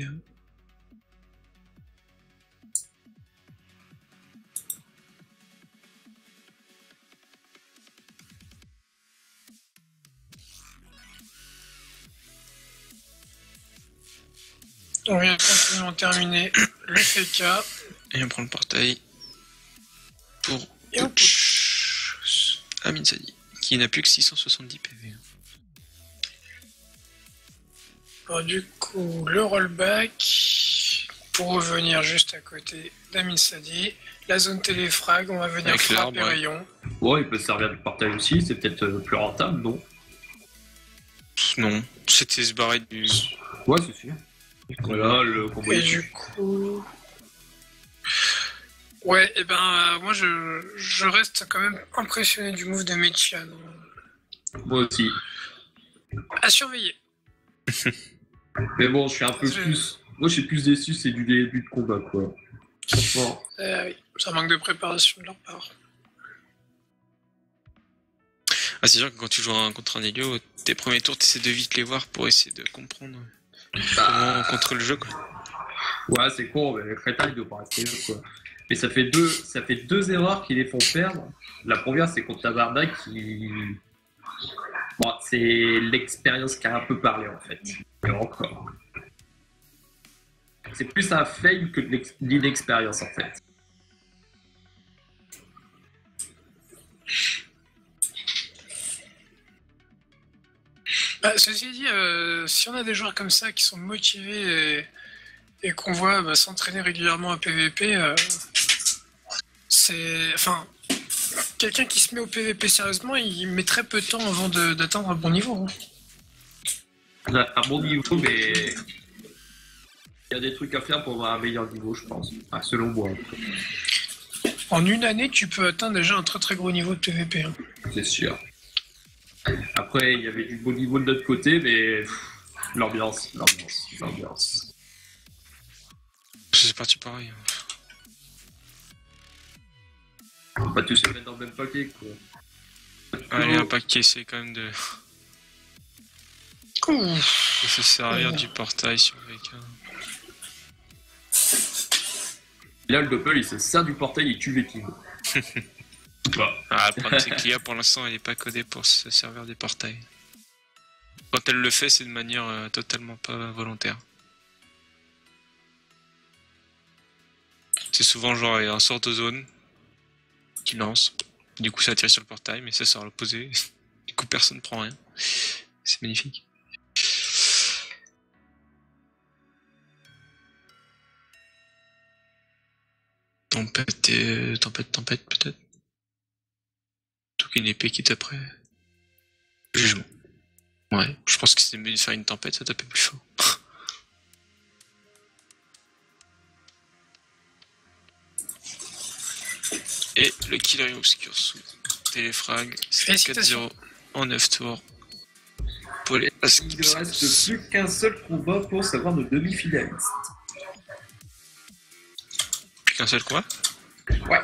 On vient tranquillement terminer le FK. Et on prend le portail pour Et on Coach Amin Sadi, qui n'a plus que 670 PV. Alors, du coup, le rollback. Pour revenir juste à côté d'Amin Sadi. La zone téléfrag, on va venir Avec frapper l'arbre, ouais. rayon. Ouais, il peut se servir du portail aussi, c'est peut-être plus rentable, non? Non, c'était se barrer du. Ouais, c'est sûr. Voilà, le combat. Et du coup... Ouais, et ben moi je reste quand même impressionné du move de Mechian. Moi aussi. À surveiller. Mais bon, je suis un peu Je- plus. Moi, je suis plus déçu, c'est du début de combat, quoi. Franchement. Oui, ça manque de préparation de leur part. Ah, c'est sûr que quand tu joues contre un Helio, tes premiers tours, t'essaies de vite les voir pour essayer de comprendre comment on contrôle le jeu, quoi. Ouais, c'est con, mais le crétin, il doit pas rester là, quoi. Mais ça fait deux erreurs qui les font perdre. La première, c'est contre Tabarnak qui. Bon, c'est l'expérience qui a un peu parlé, en fait. Et encore. C'est plus un fail que de l'inexpérience en fait. Bah, ceci dit, si on a des joueurs comme ça qui sont motivés et qu'on voit s'entraîner régulièrement à PvP, c'est. Enfin, quelqu'un qui se met au PvP sérieusement, il met très peu de temps avant d'atteindre un bon niveau. Un bon niveau, mais il y a des trucs à faire pour avoir un meilleur niveau, je pense. Enfin, selon moi. En une année, tu peux atteindre déjà un très très gros niveau de PvP. Hein. C'est sûr. Après, il y avait du beau niveau de notre côté, mais l'ambiance. C'est parti pareil. On va pas tous se mettre dans le même paquet, quoi. Allez, un paquet, c'est quand même de se servir du portail sur quelqu'un. Là, le Doppel, il se sert du portail, il tue Viking. Ah, le problème, c'est que l'IA, pour l'instant, elle n'est pas codée pour se servir des portails. Quand elle le fait, c'est de manière totalement pas volontaire. C'est souvent genre, il y a un sort de zone qui lance. Du coup, ça atterrit sur le portail, mais ça sort à l'opposé. Du coup, personne ne prend rien. C'est magnifique. Tempête, peut-être. Tout qu'une épée qui taperait. Jugement. Ouais, je pense que c'est mieux de faire une tempête, ça tapait plus fort. Et le Killer Obscure sous téléfrag, c'est 4-0 en 9 tours. Pour les Il ne reste plus qu'un seul combat pour savoir nos demi-finalistes. Plus qu'un seul quoi? Ouais.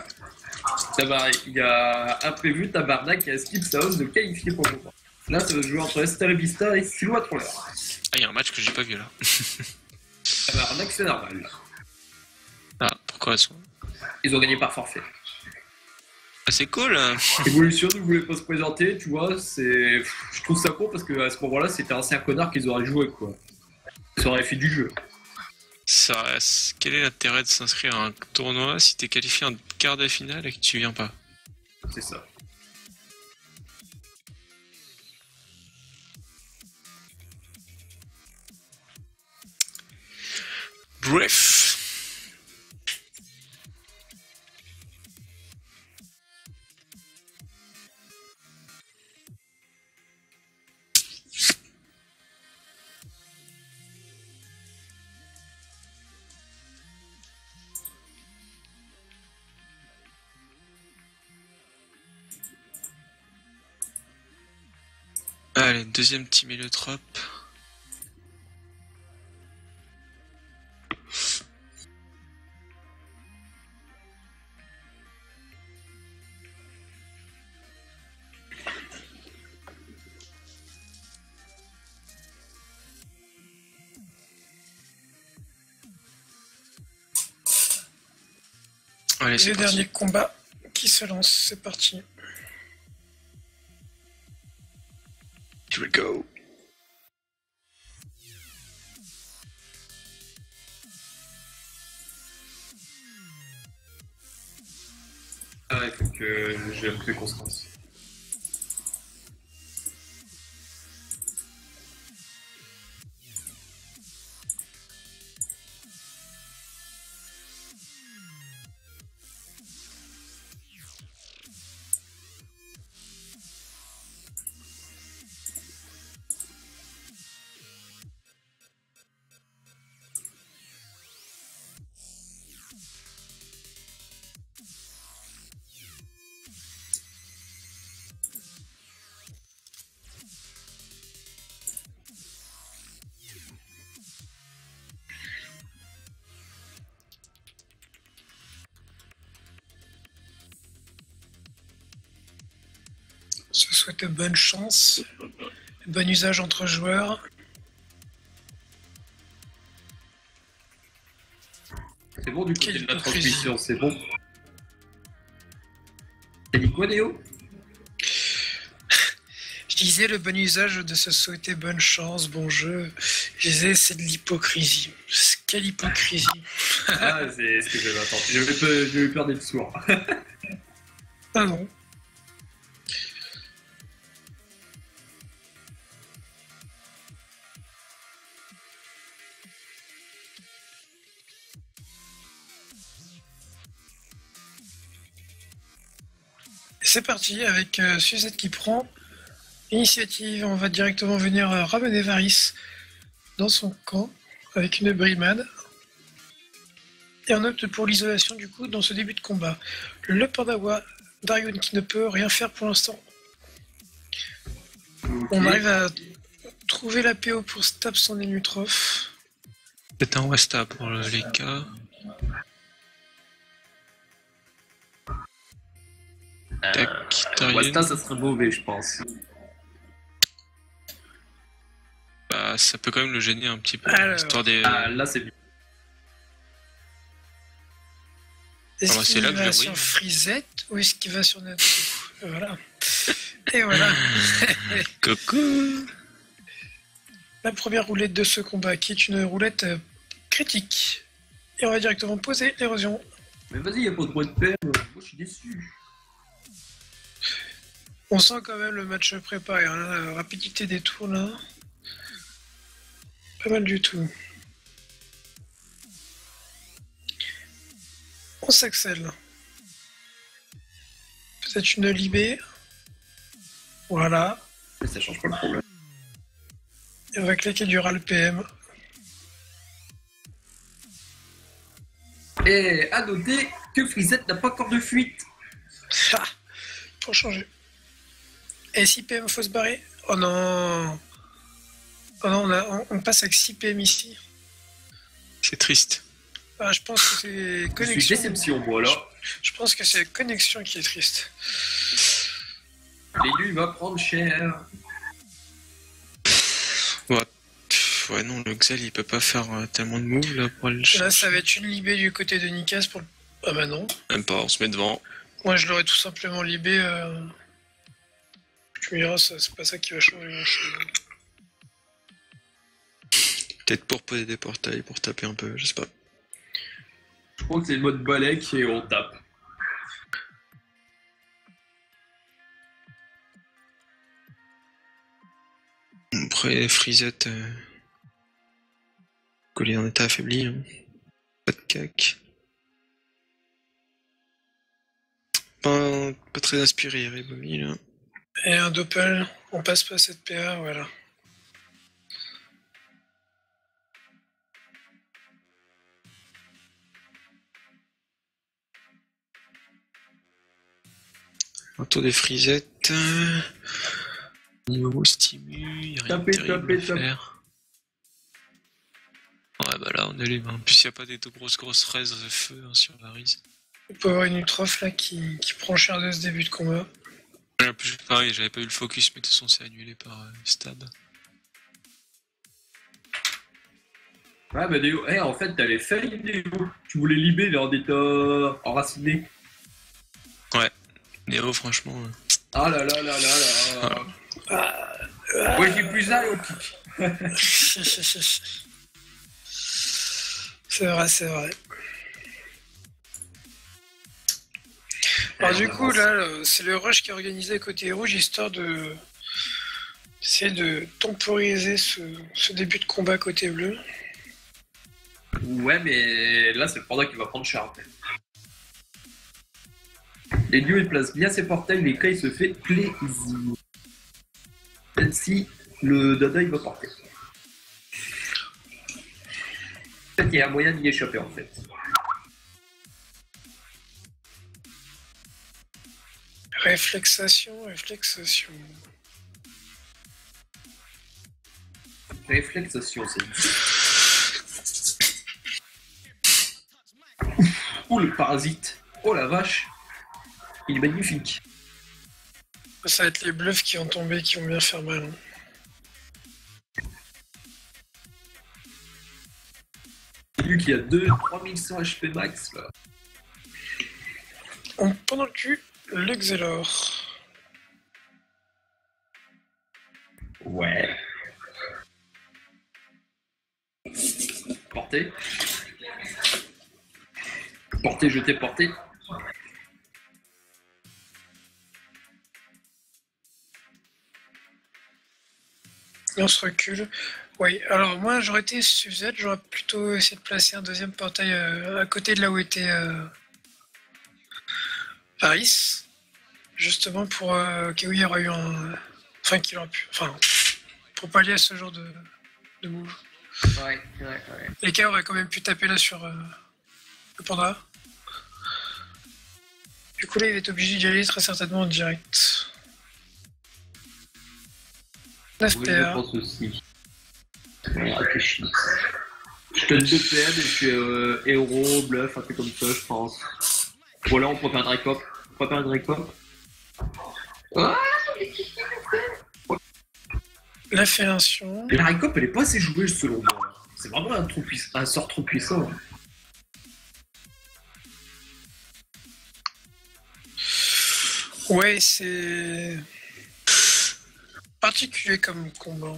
Il y a imprévu Tabarnak et Skip Sound de qualifier pour le combat. Là, ça va se jouer entre Esther Vista et Silhouette Roller. Ah, il y a un match que j'ai pas vu là. Tabarnak, c'est normal. Ah, pourquoi elles sont... Ils ont gagné par forfait. Ah, c'est cool. Evolution ne voulait pas se présenter, tu vois, c'est... Je trouve ça con parce qu'à ce moment-là, c'était un ancien connard qu'ils auraient joué, quoi. Ils auraient fait du jeu. Ça reste... Quel est l'intérêt de s'inscrire à un tournoi si t'es qualifié en quart de finale et que tu viens pas? C'est ça. Bref. Allez, deuxième team héliotrope. Allez, c'est le parti. dernier combat qui se lance, c'est parti. Here we go. Ah, il faut que j'ai un peu constance. Je souhaite bonne chance, bon usage entre joueurs. C'est bon du côté Quelle de la hypocrisie. transmission, c'est bon. T'as dit quoi, Néo? Je Je disais le bon usage de se souhaiter bonne chance, bon jeu. Je disais c'est de l'hypocrisie. Quelle hypocrisie. Ah, c'est ce que j'avais entendu. J'avais eu peur d'être sourd. Ah non. C'est parti avec Suzette qui prend l'initiative. On va directement venir ramener Varys dans son camp avec une brimade. Et on opte pour l'isolation du coup dans ce début de combat. Le Pandawa, Darion qui ne peut rien faire pour l'instant. Okay. On arrive à trouver la PO pour stab son Enutrof. C'est un Wasta pour les cas. Tac, Darion. Wasta, ça serait mauvais, je pense. Bah, ça peut quand même le gêner un petit peu. Alors. Histoire des... Ah, là, c'est bien. Est-ce Ah bah, c'est qu'il là que je va le sur brille. Frisette ou est-ce qu'il va sur Natsu? Voilà. Et voilà. Coucou. La première roulette de ce combat qui est une roulette critique. Et on va directement poser l'érosion. Mais vas-y, y'a pas de droit de perdre. Moi, je suis déçu. On sent quand même le match préparé, hein, la rapidité des tours là. Pas mal du tout. On s'accèle. Peut-être une libé. Voilà. Mais ça change pas le problème. Et on va claquer du RAL PM. Et à noter que Frisette n'a pas encore de fuite. Ah, pour changer. Et 6 PM, faut se barrer. Oh non. Oh non, on passe avec 6 PM ici. C'est triste. Ah, je pense que c'est Je suis connexion. déception, moi, là. Je pense que c'est la connexion qui est triste. L'élu va prendre cher. Ouais, non, le Xel il peut pas faire tellement de moves là pour aller le Là, chercher. ça va être une libé du côté de Nikas pour le... Ah bah non. Même pas, on se met devant. Moi, je l'aurais tout simplement libé. Tu me diras, c'est pas ça qui va changer grand chose. Peut-être pour poser des portails, pour taper un peu, je sais pas. Je crois que c'est le mode balèque et on tape. Après, Frisette, collé en état affaibli, hein. Pas de cac. Pas très inspiré, Rebomi, là. Et un doppel, on passe pas cette PA, voilà. Autour des frisettes. Niveau stimu, y'a rien de Tapez, terrible à tapez, tapez. faire. Ouais, bah là, on allume. En plus, y'a pas des grosses fraises de feu hein, sur Varys. On peut avoir une Utrof là qui prend cher de ce début de combat. En plus, pareil, j'avais pas eu le focus, mais de toute façon, c'est annulé par Stab. Ouais, bah Déo, en fait, t'avais failli, Déo. Tu voulais libérer dans des tas enracinés. Néo, franchement. Ah là là là là là. Moi, j'ai plus ça et au kick. C'est vrai, c'est vrai. Alors du coup, là, c'est le rush qui est organisé côté rouge, histoire de... d'essayer de temporiser ce début de combat côté bleu. Ouais, mais là, c'est le panda qui va prendre cher après. Les lieux, il place bien ses portails, mais quand il se fait plaisir. Même si le dada, il va porter. En fait, il y a un moyen d'y échapper, en fait. Réflexation. Réflexation, c'est Oh, le parasite. Oh, la vache. Il est magnifique. Ça va être les bluffs qui ont tombé, qui vont bien faire mal. Hein. Vu qu'il y a 3100 HP max, là. On prend dans le cul le Xelor. Ouais. Porté. Porté, jeté, porté. Et on se recule. Oui, alors moi j'aurais été Suzette, j'aurais plutôt essayé de placer un deuxième portail à côté de là où était Paris, justement pour qu'il y aurait eu un. Enfin, qu'il aurait pu. Enfin, pour pallier à ce genre de move. Ouais. Les cas auraient quand même pu taper là sur le panda. Du coup là il va être obligé d'y aller très certainement en direct. 9 Oui, je PA. pense aussi. Ouais, réfléchis. Je te donne 2 PM et puis héros, bluff, un truc comme ça, je pense. Bon, là, on peut faire un Drake Pop. On peut faire un Drake Pop. Ah, La fellation. la Drake Pop, elle est pas assez jouée selon moi. C'est vraiment un sort trop puissant. Ouais, c'est particulier comme combat.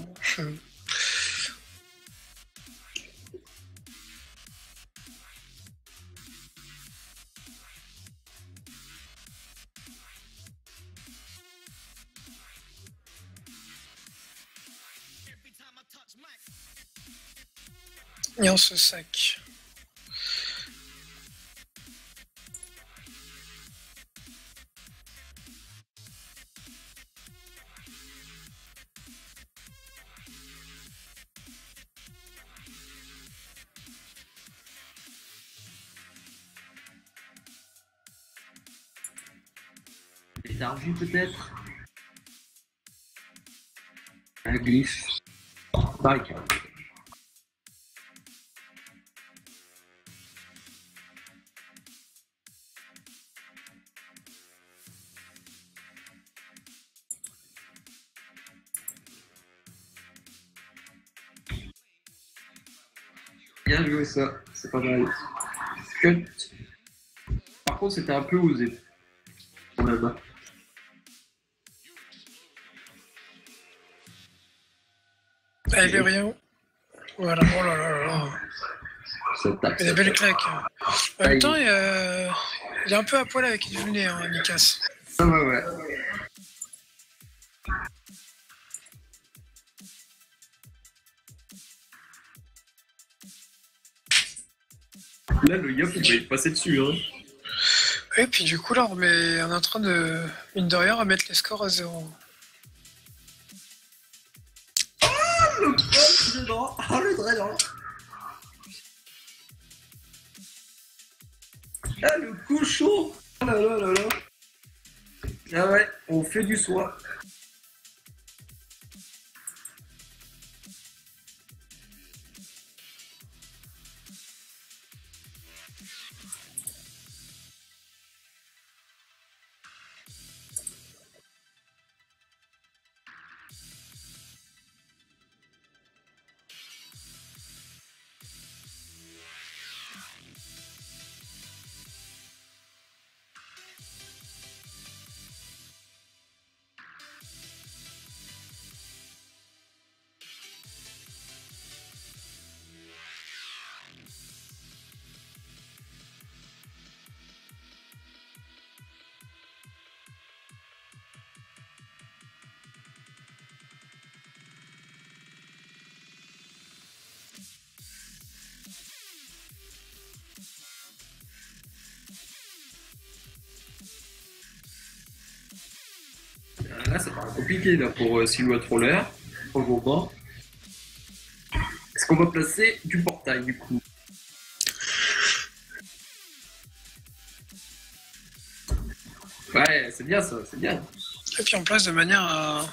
Et on se sac. Léthargie, peut-être. Un glyphe. Barricade. Bien joué ça, c'est pas mal. Cut. Par contre, c'était un peu osé. Quand même. Valérian. Voilà, oh là là là là. Ça tape. Il y a des belles claques. En même temps, il est un peu à poil avec une vulnée, hein, Nikas. Ah ouais. Là, le Yop, il va y passer dessus, hein. Et puis du coup, là, on est en train de, mine de rien, remettre les scores à 0. Le punch dedans. Ah, le drain. Ah, le cochon. Ah là là là là. Ah ouais, on fait du soin. Là, ça paraît compliqué là, pour Silhouette Roller, pour le moment. Est-ce qu'on va placer du portail du coup? Ouais, c'est bien ça, c'est bien. Et puis on place de manière à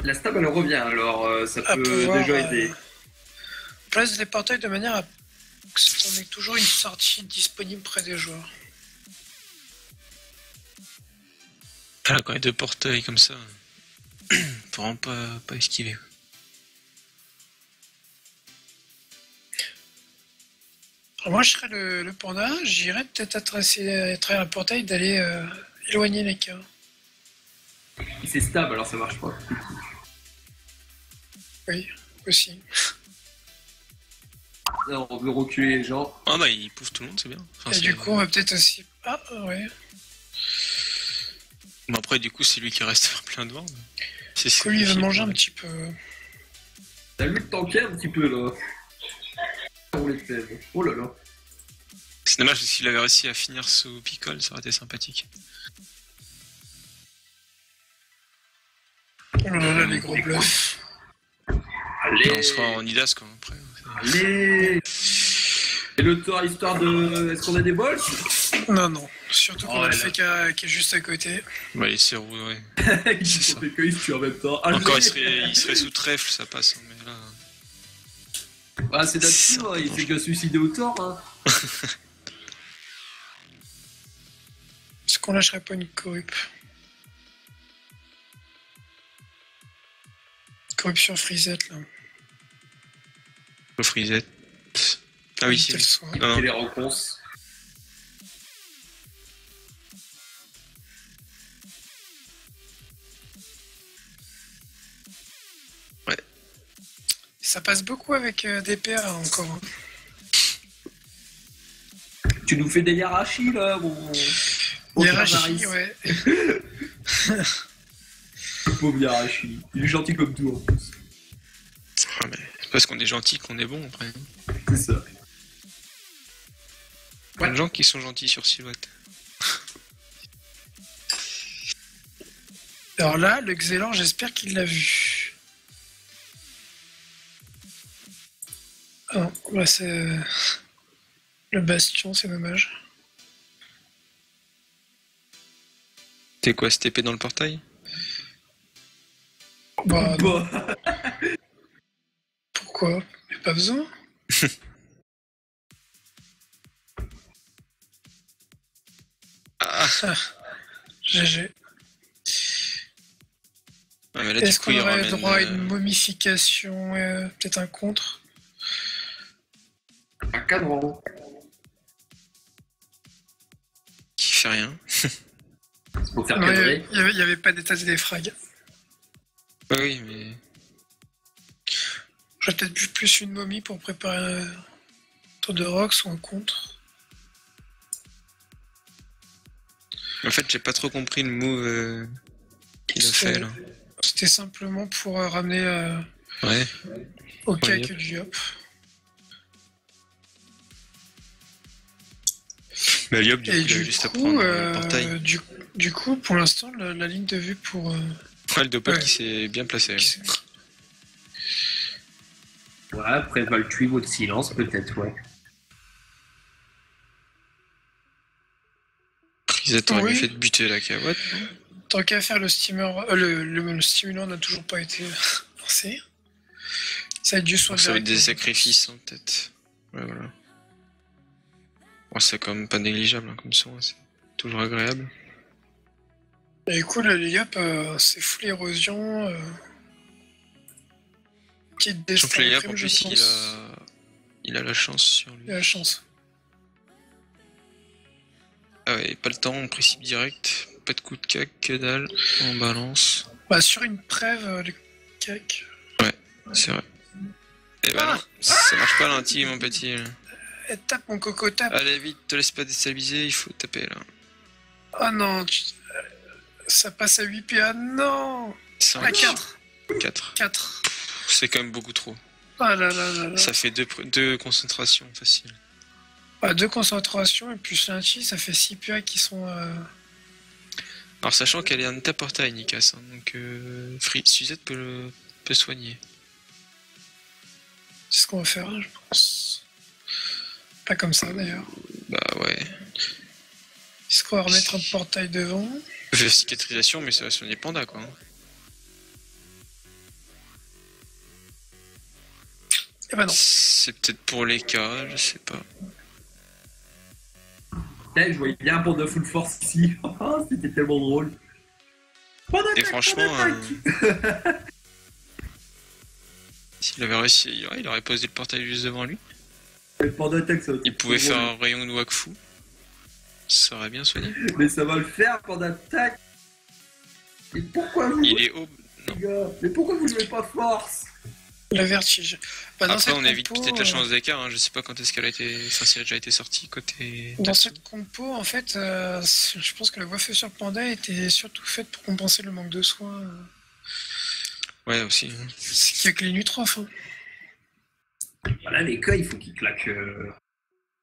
La stab elle revient alors ça peut pouvoir, déjà aider. on place les portails de manière à ce qu'on ait toujours une sortie disponible près des joueurs. Voilà, quand il y a deux portails comme ça, faut vraiment pas esquiver. Alors moi, je serais le panda, j'irais peut-être à travers le portail d'aller éloigner les cas. C'est stab alors ça marche pas. Oui, aussi. Là, on veut reculer les gens. Ah bah il pouffe tout le monde, c'est bien. Enfin, Et c'est- du coup, on va peut-être aussi... Ah, ouais. Bon, après du coup c'est lui qui reste faire plein de vent. C'est Du coup, lui, il va manger un petit peu. T'as vu de tanker un petit peu là. On les fait. Oh là là. C'est dommage parce qu'il avait réussi à finir sous Picole, ça aurait été sympathique. Oh là là, les gros bluffs. Allez. Et on sera en Idas quoi après. Allez. Et le tour, histoire de. Est-ce qu'on a des bols? Non, non. Surtout qu'on Oh, a le là. fait qui est juste à côté. Bah les cerveaux, ouais. Ils C'est sont ça. des ils se tuent en même temps. Allez. Encore il serait sous trèfle, ça passe, hein, mais là. Ah, c'est nature, il fait que suicider au tort. Hein. Est-ce qu'on lâcherait pas une corrup? Corruption frisette, là. Le frisette. Ah oui, Éviter c'est le soin. non, Et non. les rencontres. Ça passe beaucoup avec des paires, là, encore. Hein. Tu nous fais des hiérarchies là, mon. Hiérarchie, ouais. Pauvre hiérarchie. Il est gentil comme tout en plus. Ah, mais c'est parce qu'on est gentil qu'on est bon après. C'est ça. Plein de gens qui sont gentils sur Silhouette. Alors là, le Xélan, j'espère qu'il l'a vu. Ah non, là c'est... Le bastion, c'est dommage. T'es quoi, cette épée dans le portail? Bah, non, Bah, pourquoi? Y'a pas besoin. Ah, GG. ah, mais là du Est-ce coup qu'on il aurait ramène. droit à une momification, peut-être un contre? un cadran. Qui fait rien. C'est pour faire Non, cadrer. il y avait pas d'état des frags. Ah oui, mais. J'aurais peut-être vu plus une momie pour préparer un tour de Rox ou un contre. En fait, j'ai pas trop compris le move qu'il a fait là. C'était simplement pour ramener Ouais. au cas Ouais, que du hop. Mais Liop, du coup, Et il a du juste à coup, prendre le portail. du coup, pour l'instant, la ligne de vue pour... Ouais, le Dopal ouais. qui s'est bien placé. qui s'est- Ouais, après Valtui, votre silence, peut-être, ouais. Frisette aurait Oui. mieux fait de buter la cavotte. non? Tant qu'à faire, le steamer, le stimulant n'a toujours pas été lancé. Ça a dû soit Ça va être des direct- sacrifices, hein, peut-être. Ouais, voilà. Bon, c'est quand même pas négligeable hein, comme son, hein, c'est toujours agréable. Et du coup, le layup, c'est full érosion. Petite Sauf destin que Layup, prime, en je plus, pense. il a la chance sur lui. Il a la chance. Ah ouais, pas le temps, on précipite direct. Pas de coup de cac, que dalle. On balance. Bah, sur une prève, le cac. C'est vrai. Et bah non, ça marche pas l'intime, mon petit. Eh, tape, mon coco, tape. Allez, vite, te laisse pas déstabiliser, il faut taper là. Oh non, ça passe à 8 PA. Non. 5, À 4. 4. 4. C'est quand même beaucoup trop. Ah là là là là. Ça fait deux concentrations faciles. Bah, 2 concentrations et plus l'inchi, ça fait 6 PA qui sont... Alors sachant qu'elle est un ta portail, Nikas, hein, donc Suzette peut soigner. C'est ce qu'on va faire, je pense. Pas comme ça, d'ailleurs. Bah ouais. Est-ce qu'on va remettre un portail devant? Elle fait la cicatrisation, mais ça va soigner Panda, quoi. hein. Eh bah non. C'est peut-être pour les cas, je sais pas. Putain, je voyais bien pour de full force ici. Oh, c'était tellement drôle. Pas d'attaque, Et franchement, pas d'attaque. s'il avait réussi, il aurait posé le portail juste devant lui. Pas d'attaque, ça. Il pouvait drôle. faire un rayon de Wakfu. Ça aurait bien soigné. Mais ça va le faire, pas d'attaque. Et pourquoi vous Il est haut. les gars? Mais pourquoi vous jouez pas force? Le vertige. Bah, dans Après, cette on évite compo, peut-être la chance d'écart, hein. Je sais pas quand est-ce qu'elle a été. Enfin, si elle a déjà été sortie côté. Dans cette compo, en fait, je pense que la voie sur Panda était surtout faite pour compenser le manque de soins. Ouais, aussi. Hein. C'est qu'il y a que les nutrophes. Hein. Voilà, les cas, il faut qu'ils claquent.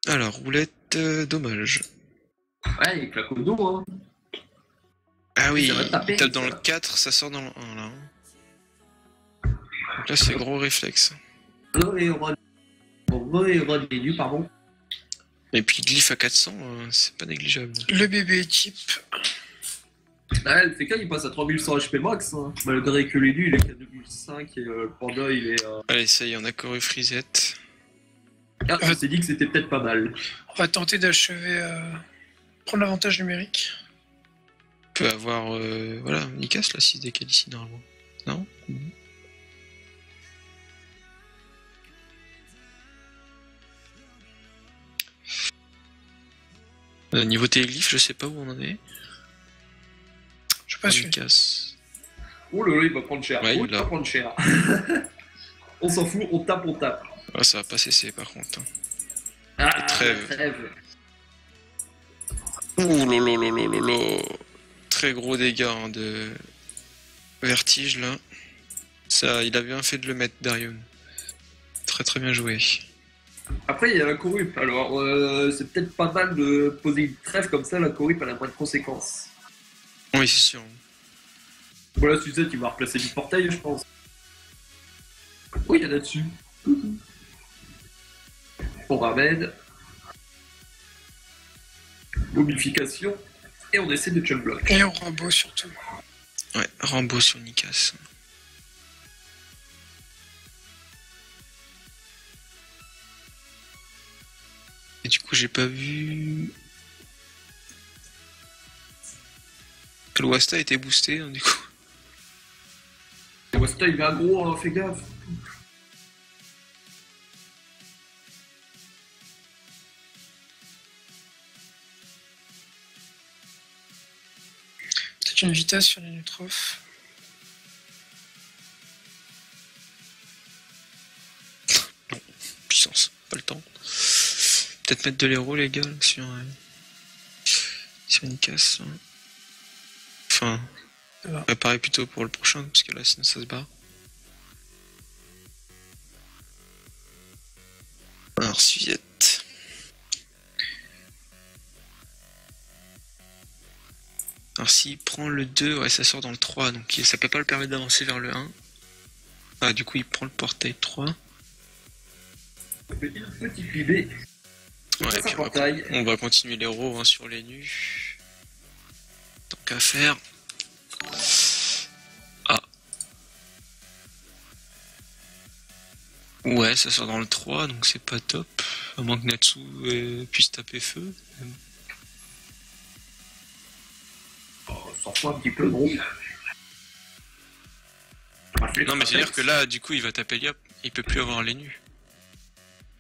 Alors, roulette, dommage. Ouais, ils claquent au dos, hein. Ah oui, Ça va taper, il tape dans ça. le 4, ça sort dans le 1 là. Hein. Donc là, c'est gros réflexe. Et Rodney, pardon. Et puis glyphe à 400, c'est pas négligeable. Le bébé type. Ouais, le FK il passe à 3100 HP max, hein. Malgré que l'élu il est qu'à 2005 et le panda il est. Allez, ça y est, on a coré Frisette. Ah, on s'est dit que c'était peut-être pas mal. On va tenter d'achever. Prendre l'avantage numérique. On peut avoir. Voilà, Nikas là, 6 décales ici normalement. Non. Niveau téléglyphe, je sais pas où on en est. Je suis pas sûr. Nikas. Oh là là, il va prendre cher. Ouais, Oh, il il va l'a. prendre cher. On s'en fout, on tape, on tape. Ah, ça va pas cesser par contre. Hein. Ah, trêve. trêve. Ouh lolo lolo lolo. Très gros dégâts hein, de vertige là. Ça, il a bien fait de le mettre Darion. Très très bien joué. Après, il y a la corrupe. Alors, c'est peut-être pas mal de poser une trêve comme ça. La corrupe, elle a moins de conséquences. Oui, c'est sûr. Voilà, Suzette, il va replacer du portail, je pense. Oui, il y en a dessus. On ramène. Mobification. Et on essaie de jump block. Et on robot surtout. Ouais, Rambo sur Nikas. Et du coup, j'ai pas vu. Le Wasta a été boosté, hein, du coup. Wasta, il est aggro, hein, fais gaffe. Peut-être une vitesse sur les nutrophes. Puissance, pas le temps. Peut-être mettre de l'héros, les gars, là, sur Nikas. Hein. Enfin, Ça va. préparer plutôt pour le prochain, parce que là, sinon ça se barre. Alors, Suzette. Alors, s'il prend le 2, ouais, ça sort dans le 3, donc ça peut pas le permettre d'avancer vers le 1. Ah, du coup, il prend le portail 3. Petit pibé. Ouais, Ça, et puis portail. on va continuer l'héros hein, sur les nus. Tant qu'à faire. Ah. Ouais, ça sort dans le 3, donc c'est pas top. À moins que Natsu puisse taper feu. Oh, sors-toi un petit peu, gros. Non, mais c'est-à-dire que là, du coup, il va taper Liop. Il peut plus avoir les nus.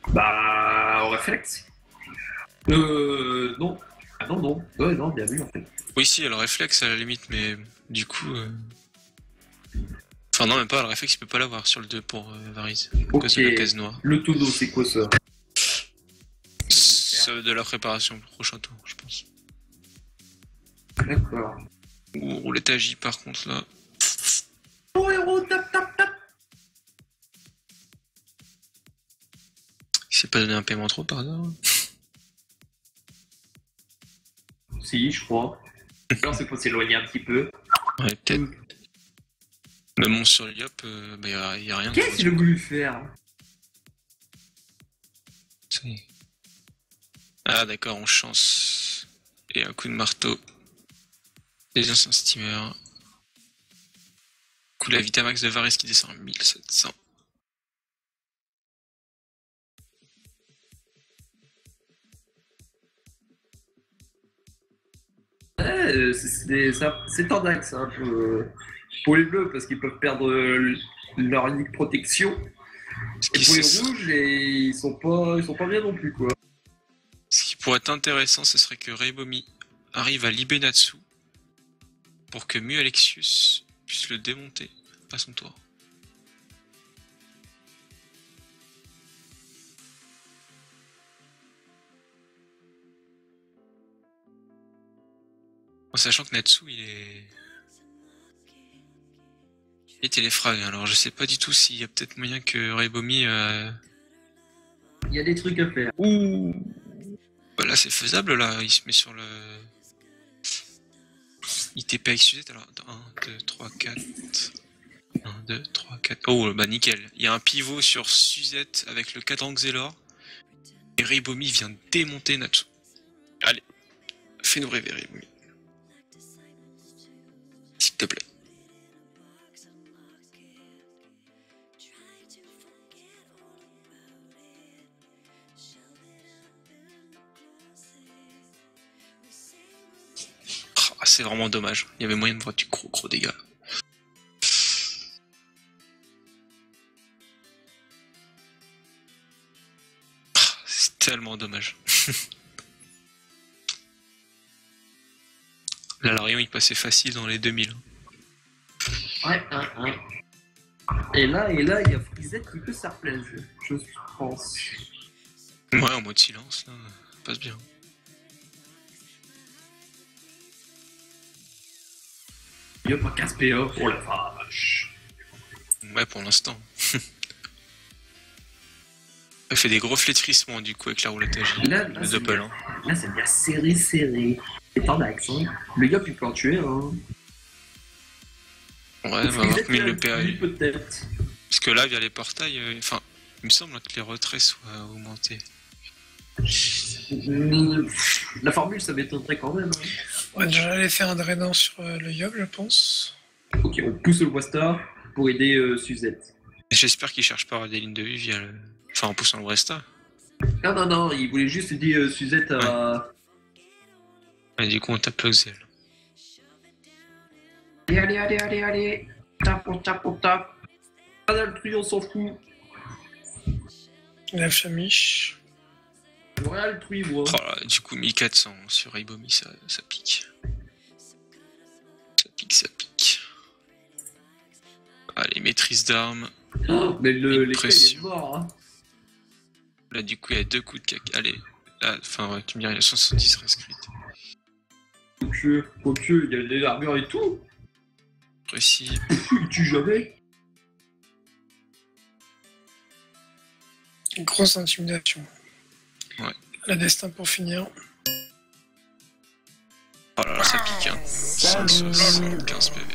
Bah, au réflexe. Non. Ah non, non. Ouais, non, bien vu, en fait. Oui, si, elle réflexe à la limite, mais du coup. Enfin, non, même pas, le réflexe, il peut pas l'avoir sur le 2 pour Varize. À cause de la case noire. Le tonneau, c'est quoi ça? C'est de la préparation pour le prochain tour, je pense. D'accord. Ou roulette à J, par contre, là. Oh, héros, tap, tap, tap. Il s'est pas donné un paiement trop par hasard. Si, je crois. Alors, c'est faut s'éloigner un petit peu. Ouais, peut-être. Même on sur Liop, bah y a rien. Qu'est-ce qu'il a voulu faire? Ah d'accord, on chance. Et un coup de marteau. Des anciens steamers. Coup la Vitamax de Varese qui descend à 1700. Ouais, c'est tendax un peu pour les bleus parce qu'ils peuvent perdre leur unique protection. Ce Et qui, pour les se- rouges, ils sont pas bien non plus quoi. ce qui pourrait être intéressant, ce serait que Reibomi arrive à libérer Natsu pour que Mu Alexius puisse le démonter à son tour. sachant que Natsu, il est téléfrag, alors je sais pas du tout s'il y a peut-être moyen que Reibomi... Il y a des trucs à faire. Ouh. Bah là c'est faisable, là, il se met sur le... Il TP avec Suzette, alors 1, 2, 3, 4... 1, 2, 3, 4... Oh bah nickel, il y a un pivot sur Suzette avec le cadran Xelor, et Reibomi vient démonter Natsu. Allez, fais-nous rêver Reibomi. S'il te plaît. Ah, c'est vraiment dommage. Il y avait moyen de voir du gros dégâts. Ah, c'est tellement dommage. Là, l'Arion, il passait facile dans les 2000. Ouais. Et là, il y a Frisette qui peut se replacer, je pense. Ouais, en mode silence, là, ça passe bien. Il n'y a pas 15 PA, oh la vache. Ouais, pour l'instant. Elle fait des gros flétrissements, du coup, avec la roulette agile. Là, Le double, hein. Là, c'est bien serré. C'est en axe, hein. Le Yop, il peut en tuer, hein. Ouais, on va voir combien le PA lui, peut-être. Parce que là, via les portails, enfin, il me semble que les retraits soient augmentés. La formule, ça m'étonnerait quand même. Hein. On va déjà aller faire un drainant sur le Yob, je pense. Ok, on pousse le Wasta pour aider Suzette. J'espère qu'il cherche pas à avoir des lignes de vue via le... Enfin, en poussant le Bresta. Non, il voulait juste aider Suzette à... Ouais. Et du coup, on tape le Xel. Allez. Tape. Pas d'altruie, on s'en fout. La chamiche. Ouais, altruie, moi. Oh là, du coup, 1400 sur Reibomi, ça pique. Ça pique. Allez, maîtrise d'armes. Oh, mais l'éclat, il est pression. mort, hein. Là, du coup, il y a 2 coups de cac. Allez, là, enfin, ouais, tu me dirais, il y a 70 rescrites. Ok, il y a de l'armure et tout. Précis. Il tue jamais. Grosse intimidation. Ouais. La destin pour finir. Oh là là, ça pique, hein. 15 PV.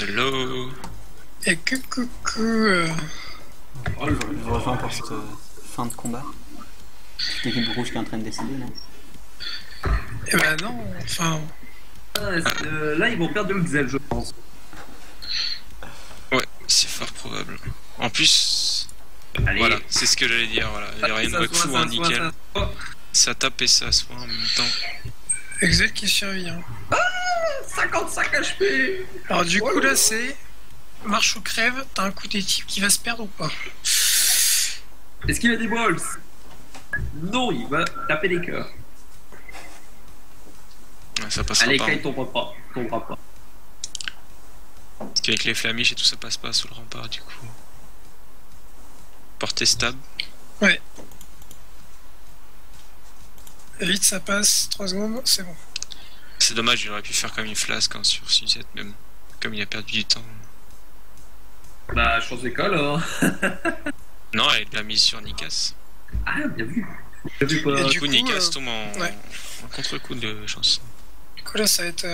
Hello. Et coucou. Oh, Je rejoins pour cette fin de combat. C'est l'équipe rouge qui est en train de décéder, non? Eh ben non, enfin... là, ils vont perdre le Xel, je pense. Ouais, c'est fort probable. En plus, Allez. voilà, c'est ce que j'allais dire, voilà. Il n'y a rien de fou, hein, nickel. Ça tape et ça soit en même temps. Exel qui survit, hein. 55 HP. Alors du coup là c'est... Marche ou crève, t'as un coup d'équipe qui va se perdre ou pas? Est-ce qu'il a des balls? Non, il va taper les cœurs. Ouais, ça passera Allez, pas. Kai tombera pas. Parce qu'avec les flamiches et tout, ça passe pas sous le rempart, du coup. Portée stable. Ouais. Et vite ça passe, 3 secondes, c'est bon. C'est dommage, il aurait pu faire comme une flasque hein, sur Suzette, même. Comme il a perdu du temps. Bah, chance d'école, hein. Non, elle l'a mise sur Nikas. Ah, bien vu. Bien vu, pas... Et Du coup, Nikas tombe ouais. en contre-coup de chance. Du coup là ça va être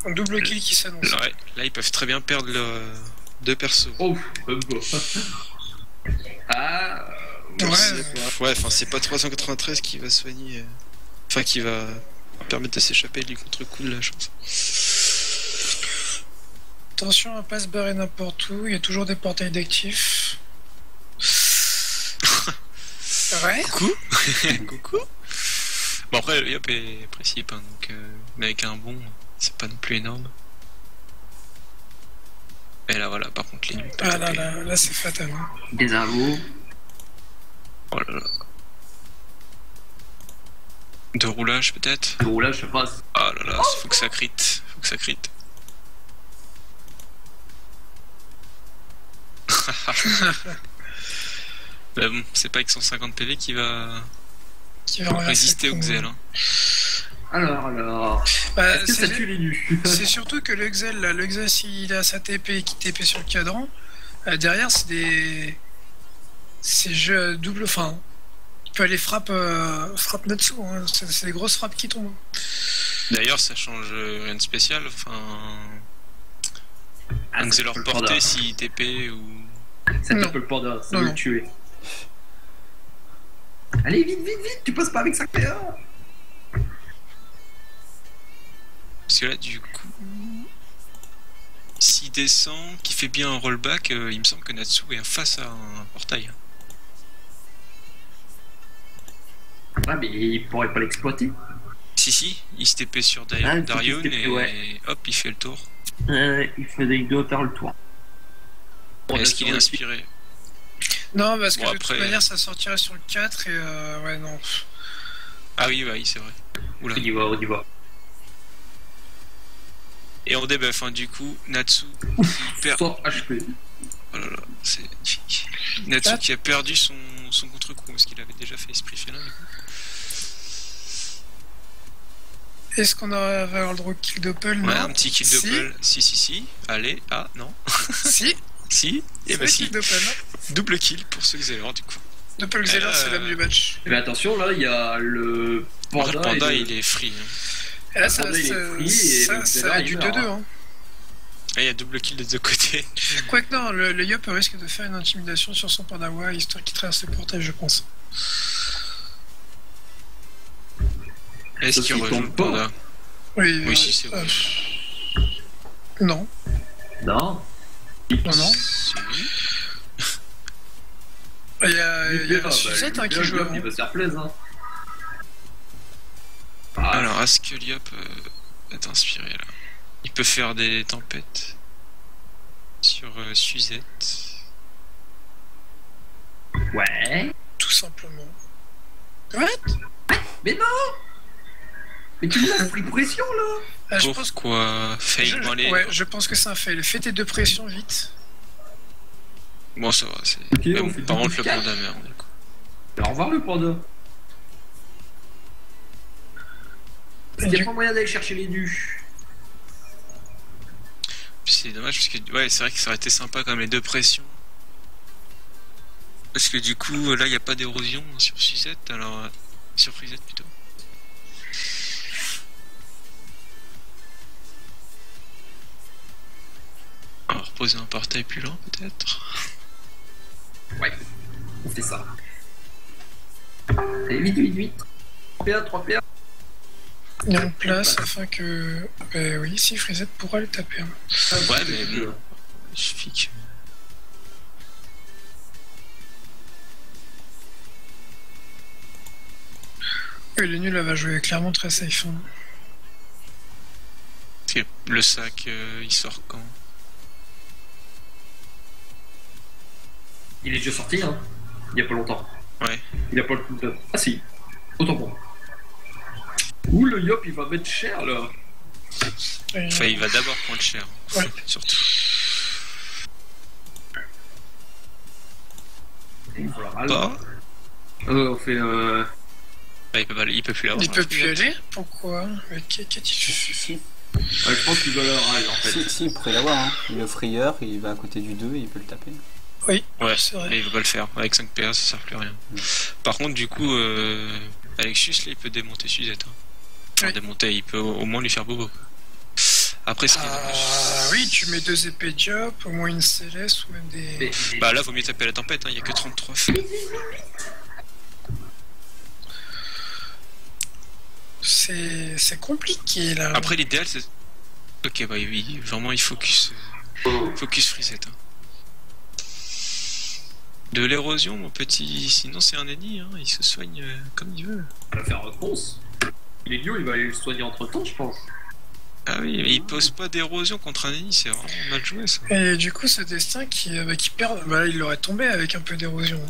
un double kill qui s'annonce. Ouais, là, ils peuvent très bien perdre deux persos. Oh, bon. Ah... Ouais, enfin, c'est pas 393 qui va soigner. Enfin, qui va permettre de s'échapper du contre-coup de la chance. Attention à pas se barrer n'importe où, il y a toujours des portails d'actifs. Ouais. Coucou. Coucou. Bon, après, le Yop est précis, hein, donc, mais avec un bon, c'est pas non plus énorme. Et là, voilà, par contre, les nuls. Ah là c'est fatal. Hein. Des avos. Oh là là. De roulage, peut-être. Le roulage, je passe. Ah là là, faut que ça crit. Mais bon, c'est pas avec 150 PV qui va Qui va renverser résister le au combat. Xel. Hein. Alors. Bah, Est-ce que ça tue les nus? c'est surtout que le Xel, là, le Xel, s'il a sa TP et qu'il TP sur le cadran, derrière, c'est des. C'est jeux double. Enfin, il peut aller frappe Natsu, hein. C'est des grosses frappes qui tombent. D'ailleurs, ça change rien de spécial. Enfin, Ah, un ça Xelor peut le panda. porté si TP ou. Ça Non. peut le panda, ça Non, veut non. le tuer. Allez, vite, tu passes pas avec 5 PA. Parce que là, du coup, s'il descend, qu'il fait bien un rollback, il me semble que Natsu est face à un portail. Ouais, mais il pourrait pas l'exploiter. Si, il se TP sur Ah, il Darion se TP, et ouais. hop, il fait le tour. Il doit faire le tour. Est-ce qu'il est inspiré? Non, parce que Bon, de après- toute manière, ça sortirait sur le 4 et ouais, non. Ah oui, c'est vrai. Oula. On y va. Et en debuff, hein, du coup, Natsu qui perd. 100 HP. Oh là là, c'est magnifique. Natsu qui a perdu son contre-coup parce qu'il avait déjà fait esprit félin du coup. Est-ce qu'on va avoir le droit au kill doppel? Ouais, Non. un petit kill Si. doppel. Si. Allez, non. Si, Si. Et c'est bah le si. kill doppel. Double kill pour ce Xelor du coup. Doppel Xelor, c'est l'homme du match. Mais attention, là, il y a le panda. Le panda, et le- il est free. Hein. Et là, Le panda, il est free et le ça Xelor, a il du meurt, 2-2. Hein. Ah, il y a double kill des deux côtés. Quoique non, le Yop risque de faire une intimidation sur son Pandawa, histoire qu'il traverse le portail, je pense. Est-ce Sauf qu'il qu'il rejoint tombe le pas. panda? Oui, si, c'est vrai. Non, Non. non. Si. Il y a Suzette qui joue avant. Il va se faire plaisir. Alors, est-ce que Liop est inspiré là? Il peut faire des tempêtes sur Suzette. Ouais. Tout simplement. What? Mais non. Mais tu m'as pris pression là. Ah, je pense Pourquoi fail dans les... ouais, je pense que c'est un fail. Fais tes deux pressions vite. Bon, ça va, c'est... Ok, Même, on fait par deux contre, le quatre. panda merde, du coup. Au revoir le panda. Il n'y a pas moyen d'aller chercher les nus. Puis c'est dommage, parce que... Ouais, c'est vrai que ça aurait été sympa quand même, les deux pressions. Parce que du coup, là, il n'y a pas d'érosion sur Suzette, alors... Sur Frisette, plutôt. On va reposer un portail plus lent, peut-être. Ouais. On fait ça. Allez, vite. 3 PA, 3 PA. Il y a une place afin que. Oui, si Frisette pourra le taper. Hein. Ouais, mais bon, il suffit que... Oui, le nul, elle va jouer clairement très safe. Hein. Parce que le sac, il sort quand? Il est déjà sorti, hein. Il y a pas longtemps. Ouais. Il a pas le coup de... Ah si. Autant bon. Ouh, le Yop, il va mettre cher là. Et, Enfin, il va d'abord prendre cher. Ouais. Surtout. Il va la Pas. on fait Bah, il peut plus l'avoir. il peut plus y aller. Pourquoi? Mais qu'est-il Si, fait? si, je pense qu'il doit la râle en fait. si, il pourrait l'avoir. Hein. Le frayeur, il va à côté du 2 et il peut le taper. Oui, Ouais, c'est vrai. mais il va pas le faire. Avec 5 PA, ça sert plus à rien. Par contre, du coup, Alexius, là, il peut démonter Suzette. Hein. Enfin, Oui. démonter, il peut au moins lui faire bobo. Après, ce qui est dommage. Ah oui, tu mets 2 épées de Yop, au moins une céleste ou même des. Bah là, vaut mieux taper la tempête, hein. Il y a que 33 feux. C'est compliqué là. Après, l'idéal, c'est... Ok, bah oui, vraiment, il focus Frisette. Hein. De l'érosion, mon petit. Sinon, c'est un ennemi, hein. Il se soigne comme il veut. Il va faire réponse. Il est idiot, il va aller le soigner entre temps, je pense. Ah oui, mais il pose pas d'érosion contre un ennemi, c'est vraiment mal joué ça. Et du coup, ce destin qui perd, bah là, il l'aurait tombé avec un peu d'érosion.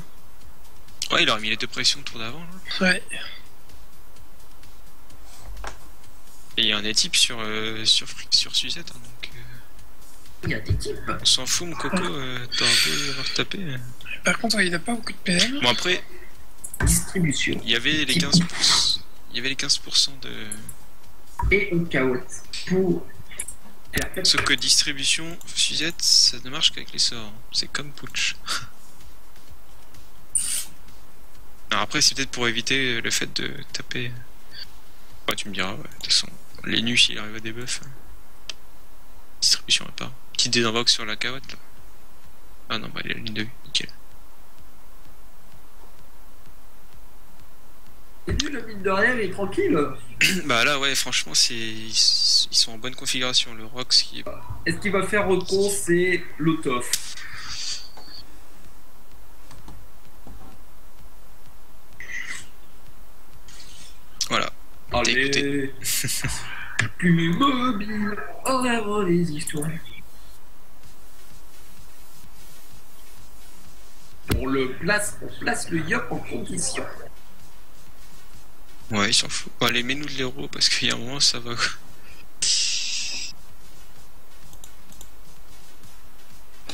Ouais, il aurait mis les deux pressions le tour d'avant. Là. Ouais. Et il y a un étype sur Suzette, hein, donc. Il y a des types. On s'en fout, mon coco, t'as un peu avoir tapé. Par contre, il a pas beaucoup de PM. Bon, après, Distribution. il y avait les 15%. Il y avait les 15% et on caote pour faire quelque Sauf que distribution, Suzette, ça ne marche qu'avec les sorts. C'est comme Pooch. Alors après, c'est peut-être pour éviter le fait de taper. Ouais, tu me diras, ouais. De toute façon, les nus, s'il arrive à des buffs. Distribution à part. Petite désinvoque sur la carotte là. Ah non, bah il a la ligne de vue, nickel. Et lui, le mine de rien, il est tranquille. Bah là, ouais, franchement, ils sont en bonne configuration. Le Rox qui est. Et ce qu'il va faire recon, c'est l'autof. Voilà. Allez. Plus mobile, horaire les histoires. On place le yop en condition. Ouais, il s'en fout. Bon, allez, mets-nous de l'héros parce qu'il y a un moment, ça va.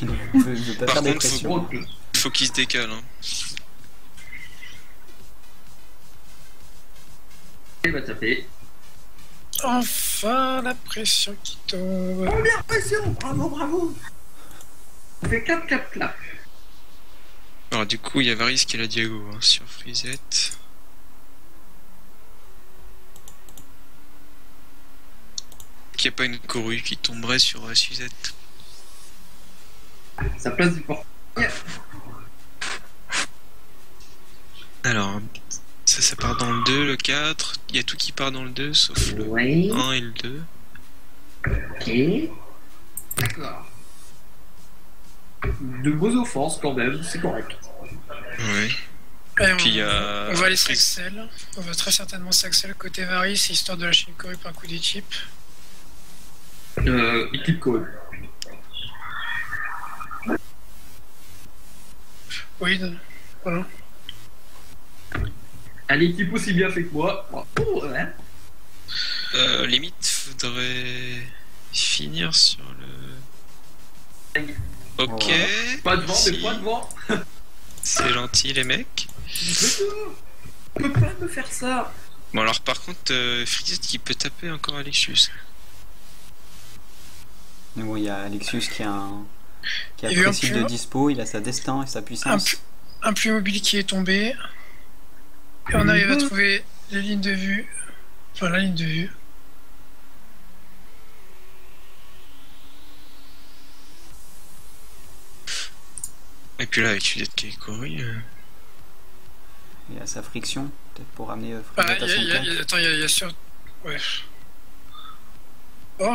Je veux pas Par faire des contre, pressions. Faut qu'il se décale. Hein. Il va taper. Enfin, la pression qui tombe. Première pression, bravo, bravo. On fait clap, clap, clap. Alors, du coup, il y a Varys qui est la Diago hein, sur Frisette. Qu'il n'y a pas une courue qui tomberait sur Suzette. Ça place du porte. Alors, ça part dans le 2, le 4. Il y a tout qui part dans le 2, sauf le Ouais. 1 et le 2. Ok. D'accord. De beaux offenses quand même, c'est correct. Ouais. Et Puis il y a. on va aller s'axel. On va très certainement s'axel côté Varys, histoire de lâcher une corrupte par un coup d'équipe. Équipe code. Oui, voilà. À l'équipe aussi bien fait que moi. Bravo, hein. Limite, faudrait finir sur le. Ok. Voilà. Pas devant, Si. mais pas devant. C'est gentil, les mecs. On peut pas me faire ça. Bon, alors par contre, Frisette qui peut taper encore Alexius. Mais bon, il y a Alexius qui a Il y a eu un précis de plus- dispo, il a sa destin et sa puissance. Un plus mobile qui est tombé. Et on arrive à trouver les lignes de vue. Enfin, la ligne de vue. Et puis là, avec Suzette qui est couru. Il a sa friction, peut-être pour ramener Ah, Frisette à son camp. attends, il y a sur. Ouais. Oh,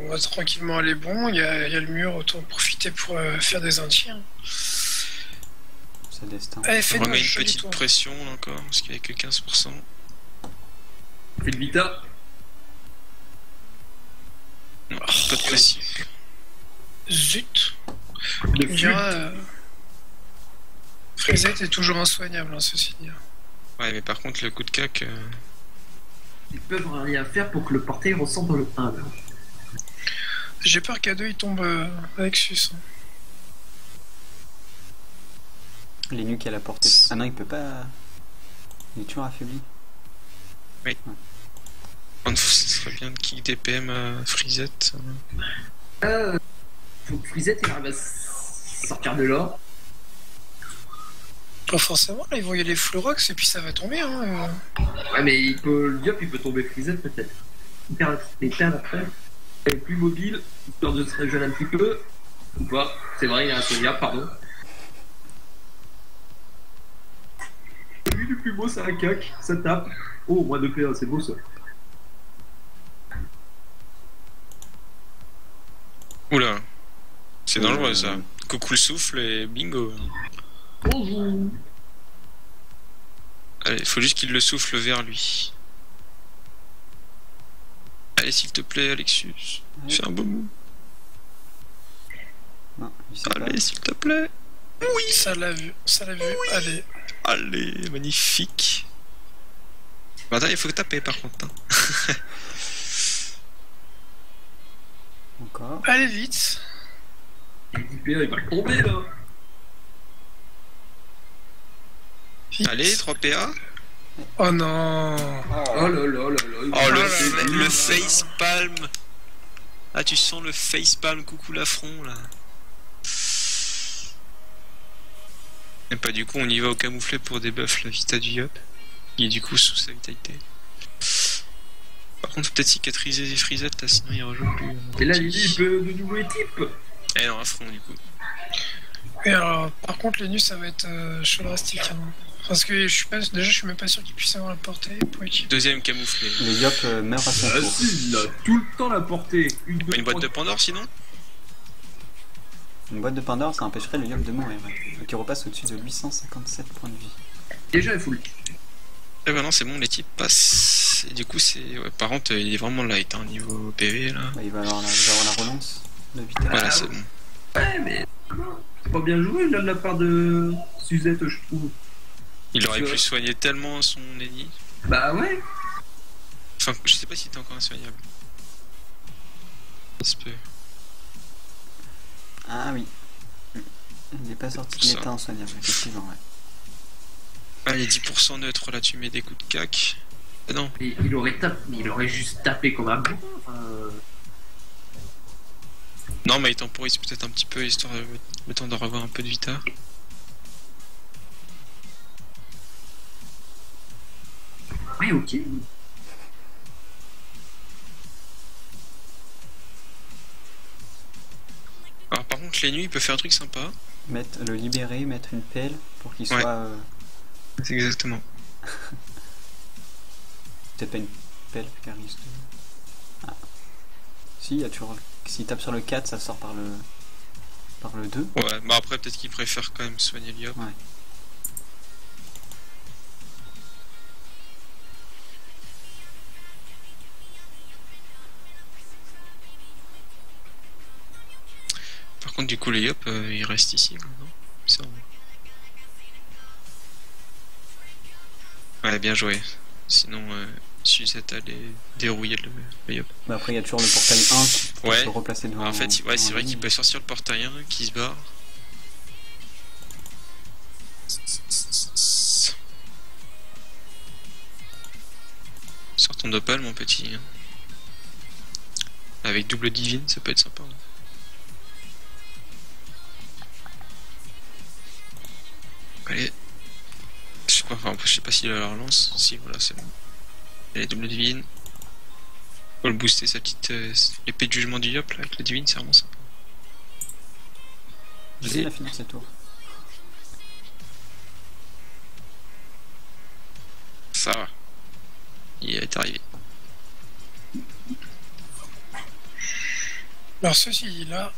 on va tranquillement aller bon. Il y a le mur, autant en profiter pour faire des entiers. Sa destin. Allez, On fais-nous un remet une joli petite tour. pression là encore, parce qu'il y a que 15%. Fait de vita. Non, pas de pression. Zut. Le On dira. Frisette est toujours insoignable, hein, ceci dit. Ouais, mais par contre, le coup de cac. Ils peuvent rien faire pour que le portail ressemble le 1. J'ai peur qu'à deux il tombe avec Sus. Les nuques à la portée. Ah non, il peut pas. Il est toujours affaibli. Ce serait bien de kick des PM à Frisette. Faut que Frisette il arrive à sortir de là. Pas forcément, là ils vont y aller Florox et puis ça va tomber. Hein. Ouais, mais le Diop il peut tomber Frisette peut-être. Il perd après. Il est plus mobile, histoire de se régénérer un petit peu. Ou pas. C'est vrai, il y a un Sonia, pardon. Lui, le plus beau, c'est un cac. Ça tape. Oh, moins de PA, c'est beau ça. Oula, c'est dangereux ça. Coucou le souffle et bingo. Bonjour. Allez, faut juste qu'il le souffle vers lui. Allez, s'il te plaît, Alexius. Fais un beau move. Non, il sait pas. Allez, s'il te plaît. Oui, ça l'a vu, Allez. Allez, magnifique. Bah, attends, il faut taper par contre. Hein. Encore. Allez vite. Il dit PA, il va tomber là. Vite. Allez, 3 PA. Oh non. Oh là là là là. Oh, le face palm. Ah, tu sens le face palm, coucou l'affront, là. Et pas du coup, on y va au camouflé pour débuff la vita du Yop. Il est du coup sous sa vitalité. Par contre, faut peut-être cicatriser les frisettes, là, sinon il rejoue plus. Et là, Lily, il peut de nouveau équipe. Eh non, affront, du coup. Et alors, par contre, les nus, ça va être chaud drastique. Hein. Parce que je suis même pas sûr qu'il puisse avoir la portée pour équipe. Deuxième camouflé. Le Yop meurt à son Ah tour. si, il a tout le temps la portée. Une boîte de Pandore, sinon? Une boîte de Pandore, ça empêcherait le Yop de mourir, ouais. Qui repasse au-dessus de 857 points de vie. Déjà, il faut le... Eh ben non, c'est bon, les types passent. Et du coup, c'est. Ouais, par contre, il est vraiment light, hein, niveau PV, là. Bah, il va avoir la relance de vitesse. Voilà, c'est bon. Ouais, mais... C'est pas bien joué, là, de la part de Suzette, je trouve. Il aurait pu soigner tellement son ennemi. Bah ouais. Enfin, je sais pas si t'es encore insoignable. Ça se peut. Ah oui. Il n'est pas sorti de Ça. l'état insoignable, effectivement, ouais. Allez, 10% neutre, là, tu mets des coups de cac. Ah non. Et il aurait juste tapé comme un bon. Non, mais il temporise peut-être un petit peu, histoire de... le temps de revoir un peu de vita. Ouais, ok. Alors, par contre, les nuits, il peut faire un truc sympa. Le libérer, mettre une pelle pour qu'il Ouais. soit... C'est exactement. Peut-être pas une pelle, car il risque de... Ah. Si, il y a toujours... S'il tape sur le 4, ça sort par le 2. Ouais, bah après, peut-être qu'il préfère quand même soigner l'IOP. Ouais. Par contre, du coup, les Yop, il reste ici, quoi, non? Ça, ouais, bien joué. Sinon, Suzette allait dérouiller le Yop. Mais après, il y a toujours le portail 1 qui peut Ouais. se replacer devant... En fait, ouais, c'est devant vrai la qu'il ligne. peut sortir le portail 1 qui se barre. Sors ton Doppel, mon petit. Avec double divine, ça peut être sympa. Hein. Allez. Je sais pas, enfin, je sais pas s'il a la relance. Si, voilà, c'est bon. Allez, double divine. Faut le booster, sa petite épée de jugement du Yop, là, avec la divine, c'est vraiment sympa. J'essaie de finir cette tour. Ça va. Il est arrivé. Alors ceci dit là,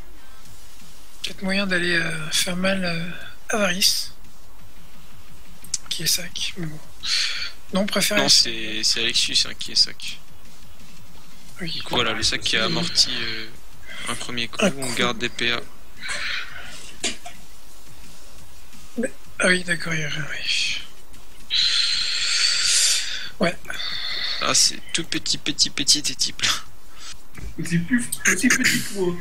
peut-être moyen d'aller faire mal à Varys, qui est sac. Mais bon. Non, préfère. Non, c'est Alexius hein, qui est sac. Oui. Du coup, voilà, le sac qui a amorti un premier coup, Un coup. on garde des PA. Ah oui, d'accord. Oui. Ouais. Ah, c'est tout petit des types là. Aussi petit point.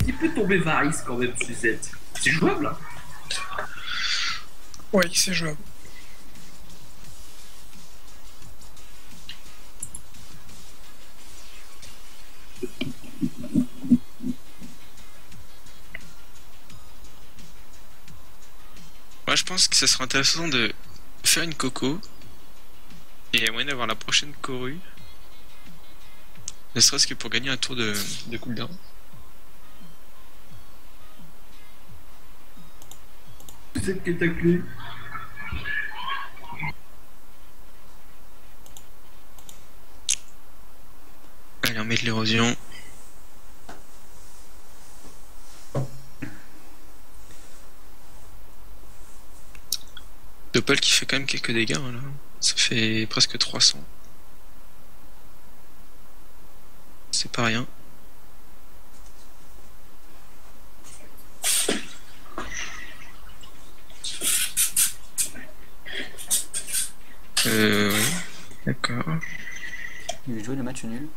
Il peut tomber Varys quand même, Suzette. C'est jouable, hein. Oui, c'est jouable. Moi, je pense que ça serait intéressant de faire une coco. Et il y a moyen d'avoir la prochaine Coru. Ne serait-ce que pour gagner un tour de cooldown. Suzette qui est taclée. Allez, on met de l'érosion. Doppel qui fait quand même quelques dégâts hein, là. Ça fait presque 300. C'est pas rien. Ouais. D'accord. Il va jouer le match nul.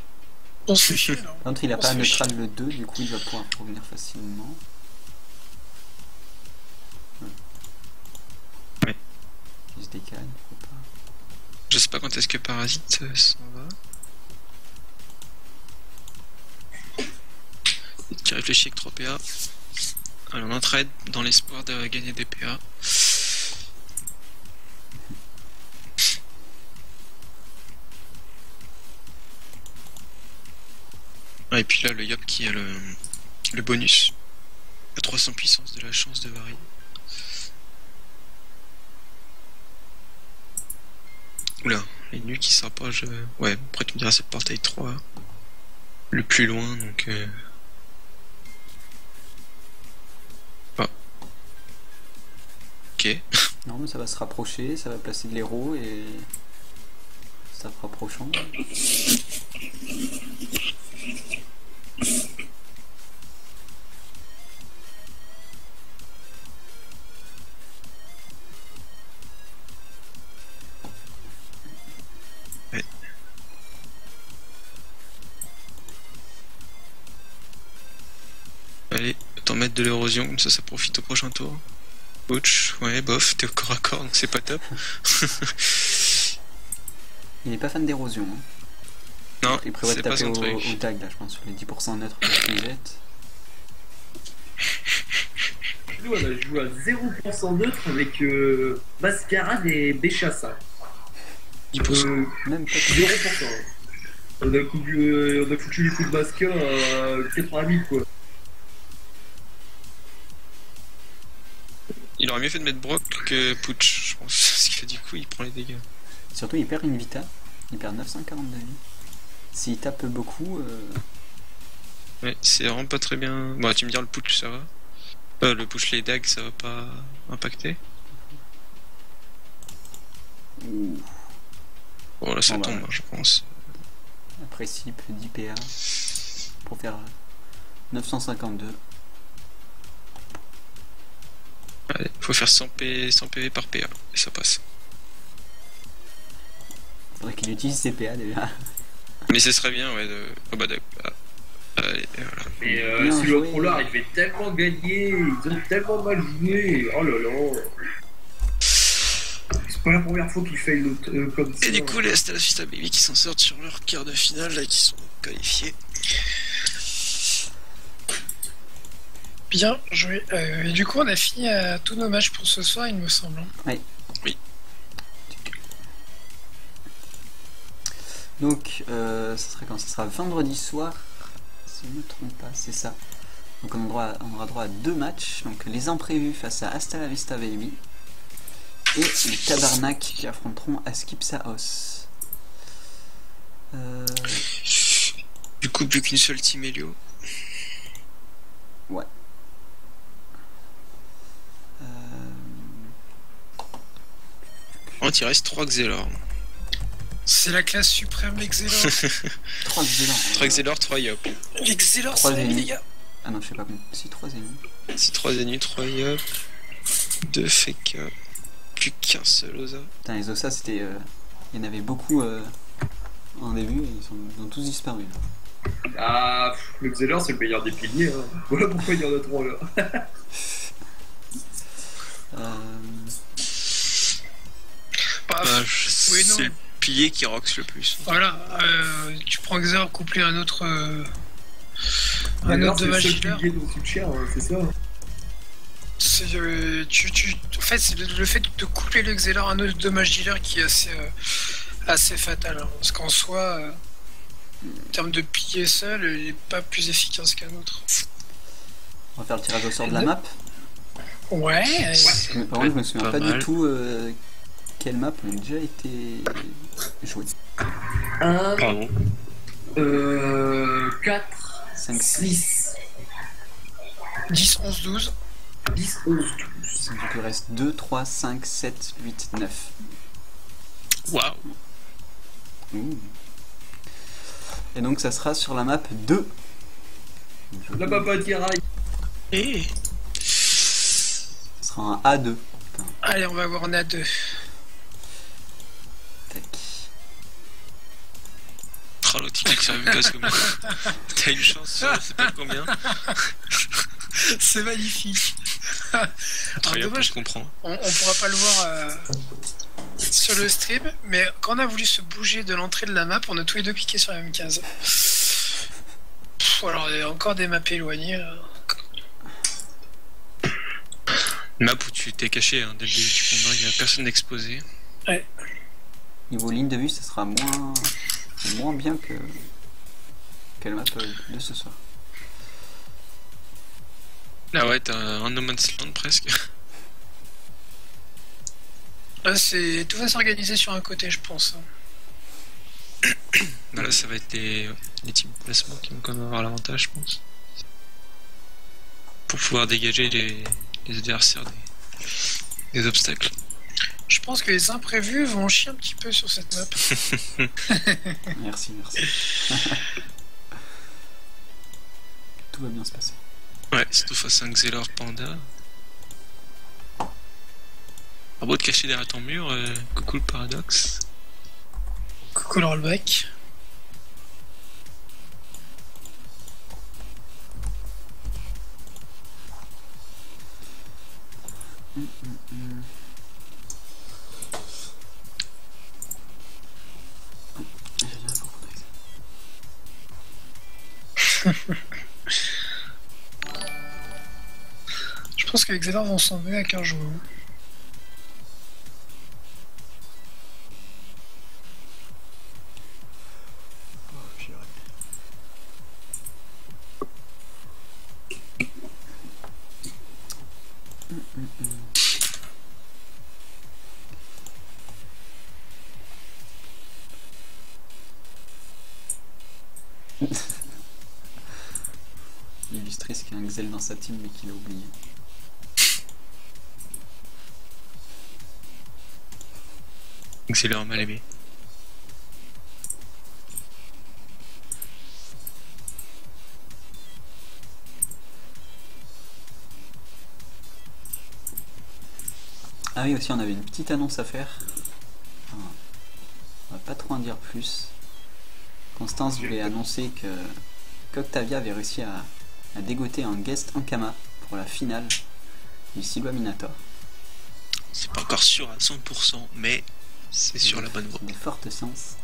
On se fait chier, là. Par contre, il a On pas se fait neutral le 2, du coup, il va pouvoir revenir facilement. décale, pourquoi pas. Je sais pas quand est-ce que Parasite s'en va. Qui réfléchit avec 3 PA. Alors on entraide dans l'espoir de gagner des PA. Ah, et puis là le Yop qui a le bonus. La 300 puissance de la chance de varier. Oula, les nuls qui se rapprochent. Ouais, après tu me diras c'est le portail 3. Le plus loin donc. Ah. Ok. Non, mais ça va se rapprocher, ça va placer de l'héros et. Ça se rapprochant. Ouais. Allez, autant mettre de l'érosion, comme ça profite au prochain tour. Ouch, ouais, bof, t'es au corps à corps, donc c'est pas top. Il n'est pas fan d'érosion. Hein. Non, Il prévoit de c'est pas taper son au truc. tag là, je pense, sur les 10% neutres qu'il jette. Nous, on a joué à 0% neutre avec Mascarade et Béchassa. 10%. Même pas 0%. On a foutu les coups de Masca à 80 000 quoi. Il aurait mieux fait de mettre Brock que Pooch, je pense, parce que du coup il prend les dégâts. Surtout, il perd une vita. Il perd 940 de vie. S'il tape beaucoup, Ouais, c'est vraiment pas très bien. Bon, tu me dis le Pooch ça va. Le Pooch les dagues ça va pas impacter. ouh, Bon là ça Bon, bah, tombe, hein, je pense. après Sip, 10 PA. Pour faire 952. Allez, faut faire 100 PV par PA, et ça passe. Faudrait qu'il utilise ses PA déjà. Mais ce serait bien, ouais, de... Oh bah allez, voilà. Mais Bien si joué. le Trollard il fait tellement gagner, ils ont tellement mal joué. Oh là là. C'est pas la première fois qu'il fait comme ça. Et du coup, les Hasta la Vista Baby qui s'en sortent sur leur quart de finale, là, qui sont qualifiés. Bien joué. Et du coup, on a fini à tous nos matchs pour ce soir, il me semble. Hein. Donc, ça serait quand? Ça sera vendredi soir, si je ne me trompe pas, c'est ça. Donc on aura droit à 2 matchs. Donc les imprévus face à Hasta la Vista Baby et les Tabarnak qui affronteront Askip Saos. Du coup, plus qu'une seule team Helio. Ouais. Il reste 3 Xelor. C'est la classe suprême, les Xelor. 3 Xelor. 3 Xelor, 3 Yop. Les Xelor, Trois c'est la vie, ennemis. les gars. Ah non, je sais pas combien. Si, 3 ennemis. C'est 3 Zenu, 3 Yop, 2 Feka, plus qu'un seul Oza. Putain, les Osa, c'était. Il y en avait beaucoup en début et ils ont tous disparu. Là. Ah, le Xeller c'est le meilleur des piliers. Hein. Voilà pourquoi il y en a 3 là. Bah, oui, non. C'est le pilier qui rocks le plus. Voilà, tu prends Xelor couplé à un autre. Un Xeller, autre c'est de le seul Magiller. pilier dont tu te cher, hein, c'est ça. C'est en fait, c'est le fait de coupler le Xelor à un autre de Magiller qui est assez fatal. Hein, parce qu'en soi, en termes de pilier seul, il n'est pas plus efficace qu'un autre. On va faire le tirage au sort de la map. Ouais. Par contre, je me souviens Pas pas mal. du tout quelles maps ont déjà été jouées. 1, Pardon. 4, 5, 6, 10, 11, 12. 10, 11, 12. Donc il reste 2, 3, 5, 7, 8, 9. Waouh. Ouh. Et donc ça sera sur la map 2. La papa tiraille. Et Ce sera un A2. Allez, on va voir, on a 2. Tac. oh, l'autre il clique sur la même case que moi. T'as une chance sur je sais pas combien. C'est magnifique. Très bien, dommage. je comprends. On pourra pas le voir sur le stream, mais quand on a voulu se bouger de l'entrée de la map, on a tous les deux cliqué sur la même case. Alors, il y a encore des maps éloignées. Là. Map où tu t'es caché dès le début du combat, il n'y a personne exposé. Ouais. Niveau ligne de vue, ça sera moins bien que le map de ce soir. Ah ouais, t'as un No Man's Land presque. Là, tout va s'organiser sur un côté, je pense. Bah là, ça va être les team placements qui vont quand même avoir l'avantage, je pense. Pour pouvoir dégager les adversaires des obstacles. Je pense que les imprévus vont chier un petit peu sur cette map. Merci. Tout va bien se passer. Ouais, surtout face à un Xelor Panda. À beau de cacher derrière ton mur, coucou le paradoxe. Coucou le rollback. Je pense que les Xelor vont s'en venir avec un joueur. Illustré ce qu'il y a un Xel dans sa team mais qu'il a oublié. Xelor mal aimé. Ah oui, aussi on avait une petite annonce à faire. Enfin, on va pas trop en dire plus. Constance voulait annoncer qu'Octavia avait réussi à dégoter un guest Ankama pour la finale du Silhouette Minator. C'est pas encore sûr à 100%, mais c'est sur la bonne voie. Des fortes chances.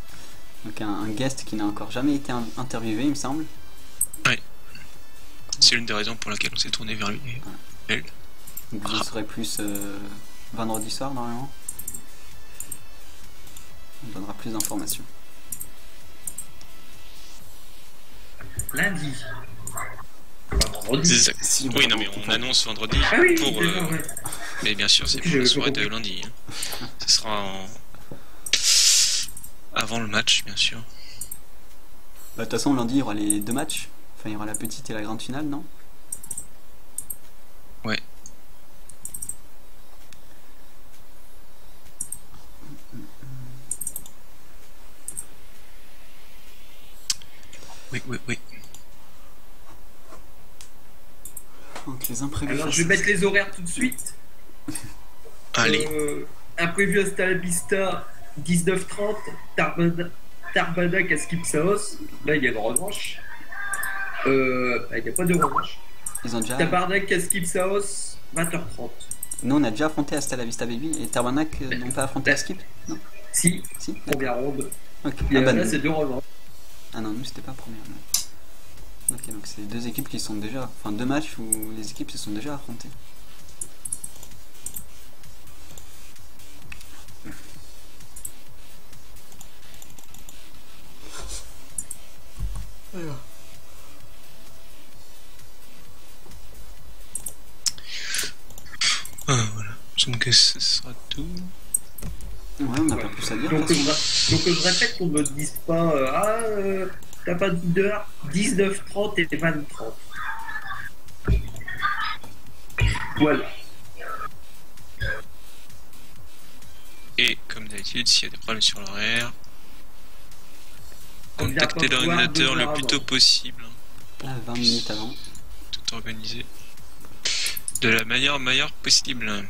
Donc un guest qui n'a encore jamais été interviewé, il me semble. Ouais. C'est l'une des raisons pour laquelle on s'est tourné vers lui. Elle. Donc vous en saurez plus vendredi soir normalement. On donnera plus d'informations. Lundi. Vendredi. C'est ça. Si, Oui, non, mais bon, on annonce vendredi Ah oui, pour. d'accord, ouais. Mais bien sûr, c'est pour J'avais la pas soirée de compris. lundi. Ce sera avant le match, bien sûr. De toute façon, lundi il y aura les deux matchs. Enfin, il y aura la petite et la grande finale, non? Ouais. Oui. Donc les imprévus. Alors je vais mettre les horaires tout de suite. Allez. Imprévu à Stalavista, 19h30, Tarbana Kaskip Saos. Là il y a une revanche. Il n'y a pas de revanche. Ils ont déjà. Tabarnak Kaskip Saos, 20h30. Nous on a déjà affronté Hasta la Vista Baby et Tarbanak n'ont pas affronté Skip. Non. Si, Si. première ronde. Ok. Et Ah, bah, là nous- c'est deux revanches. Ah non, nous c'était pas première. Non. Ok, donc c'est deux équipes qui sont déjà. Enfin, deux matchs où les équipes se sont déjà affrontées. Voilà. Donc ce sera tout. Ouais, on n'a pas Ouais. plus à dire. Donc, de toute façon. je répète qu'on ne dise pas t'as pas d'heure, 19h30 et 20h30. Voilà. Et comme d'habitude, s'il y a des problèmes sur l'horaire, On vient contactez pas voir l'ordinateur 2 le heures plus avant. tôt possible pour Ah, 20 minutes avant. tout organiser de la meilleure possible.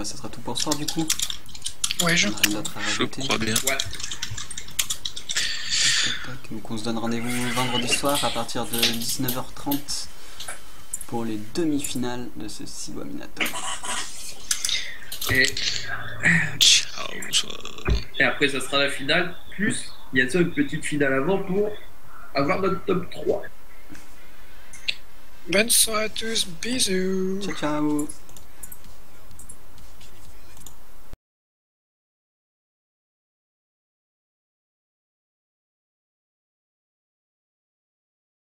bah ça sera tout pour ce soir du coup. Ouais, je On a rien d'autre à Je rajouter. crois bien. Ouais. Donc on se donne rendez-vous vendredi soir à partir de 19h30 pour les demi-finales de ce Siwa Minato. Et, Ciao, bonsoir. et après, ça sera la finale. Plus, il y a ça une petite finale avant pour avoir notre top 3. Bonne soirée à tous, bisous. Ciao ciao.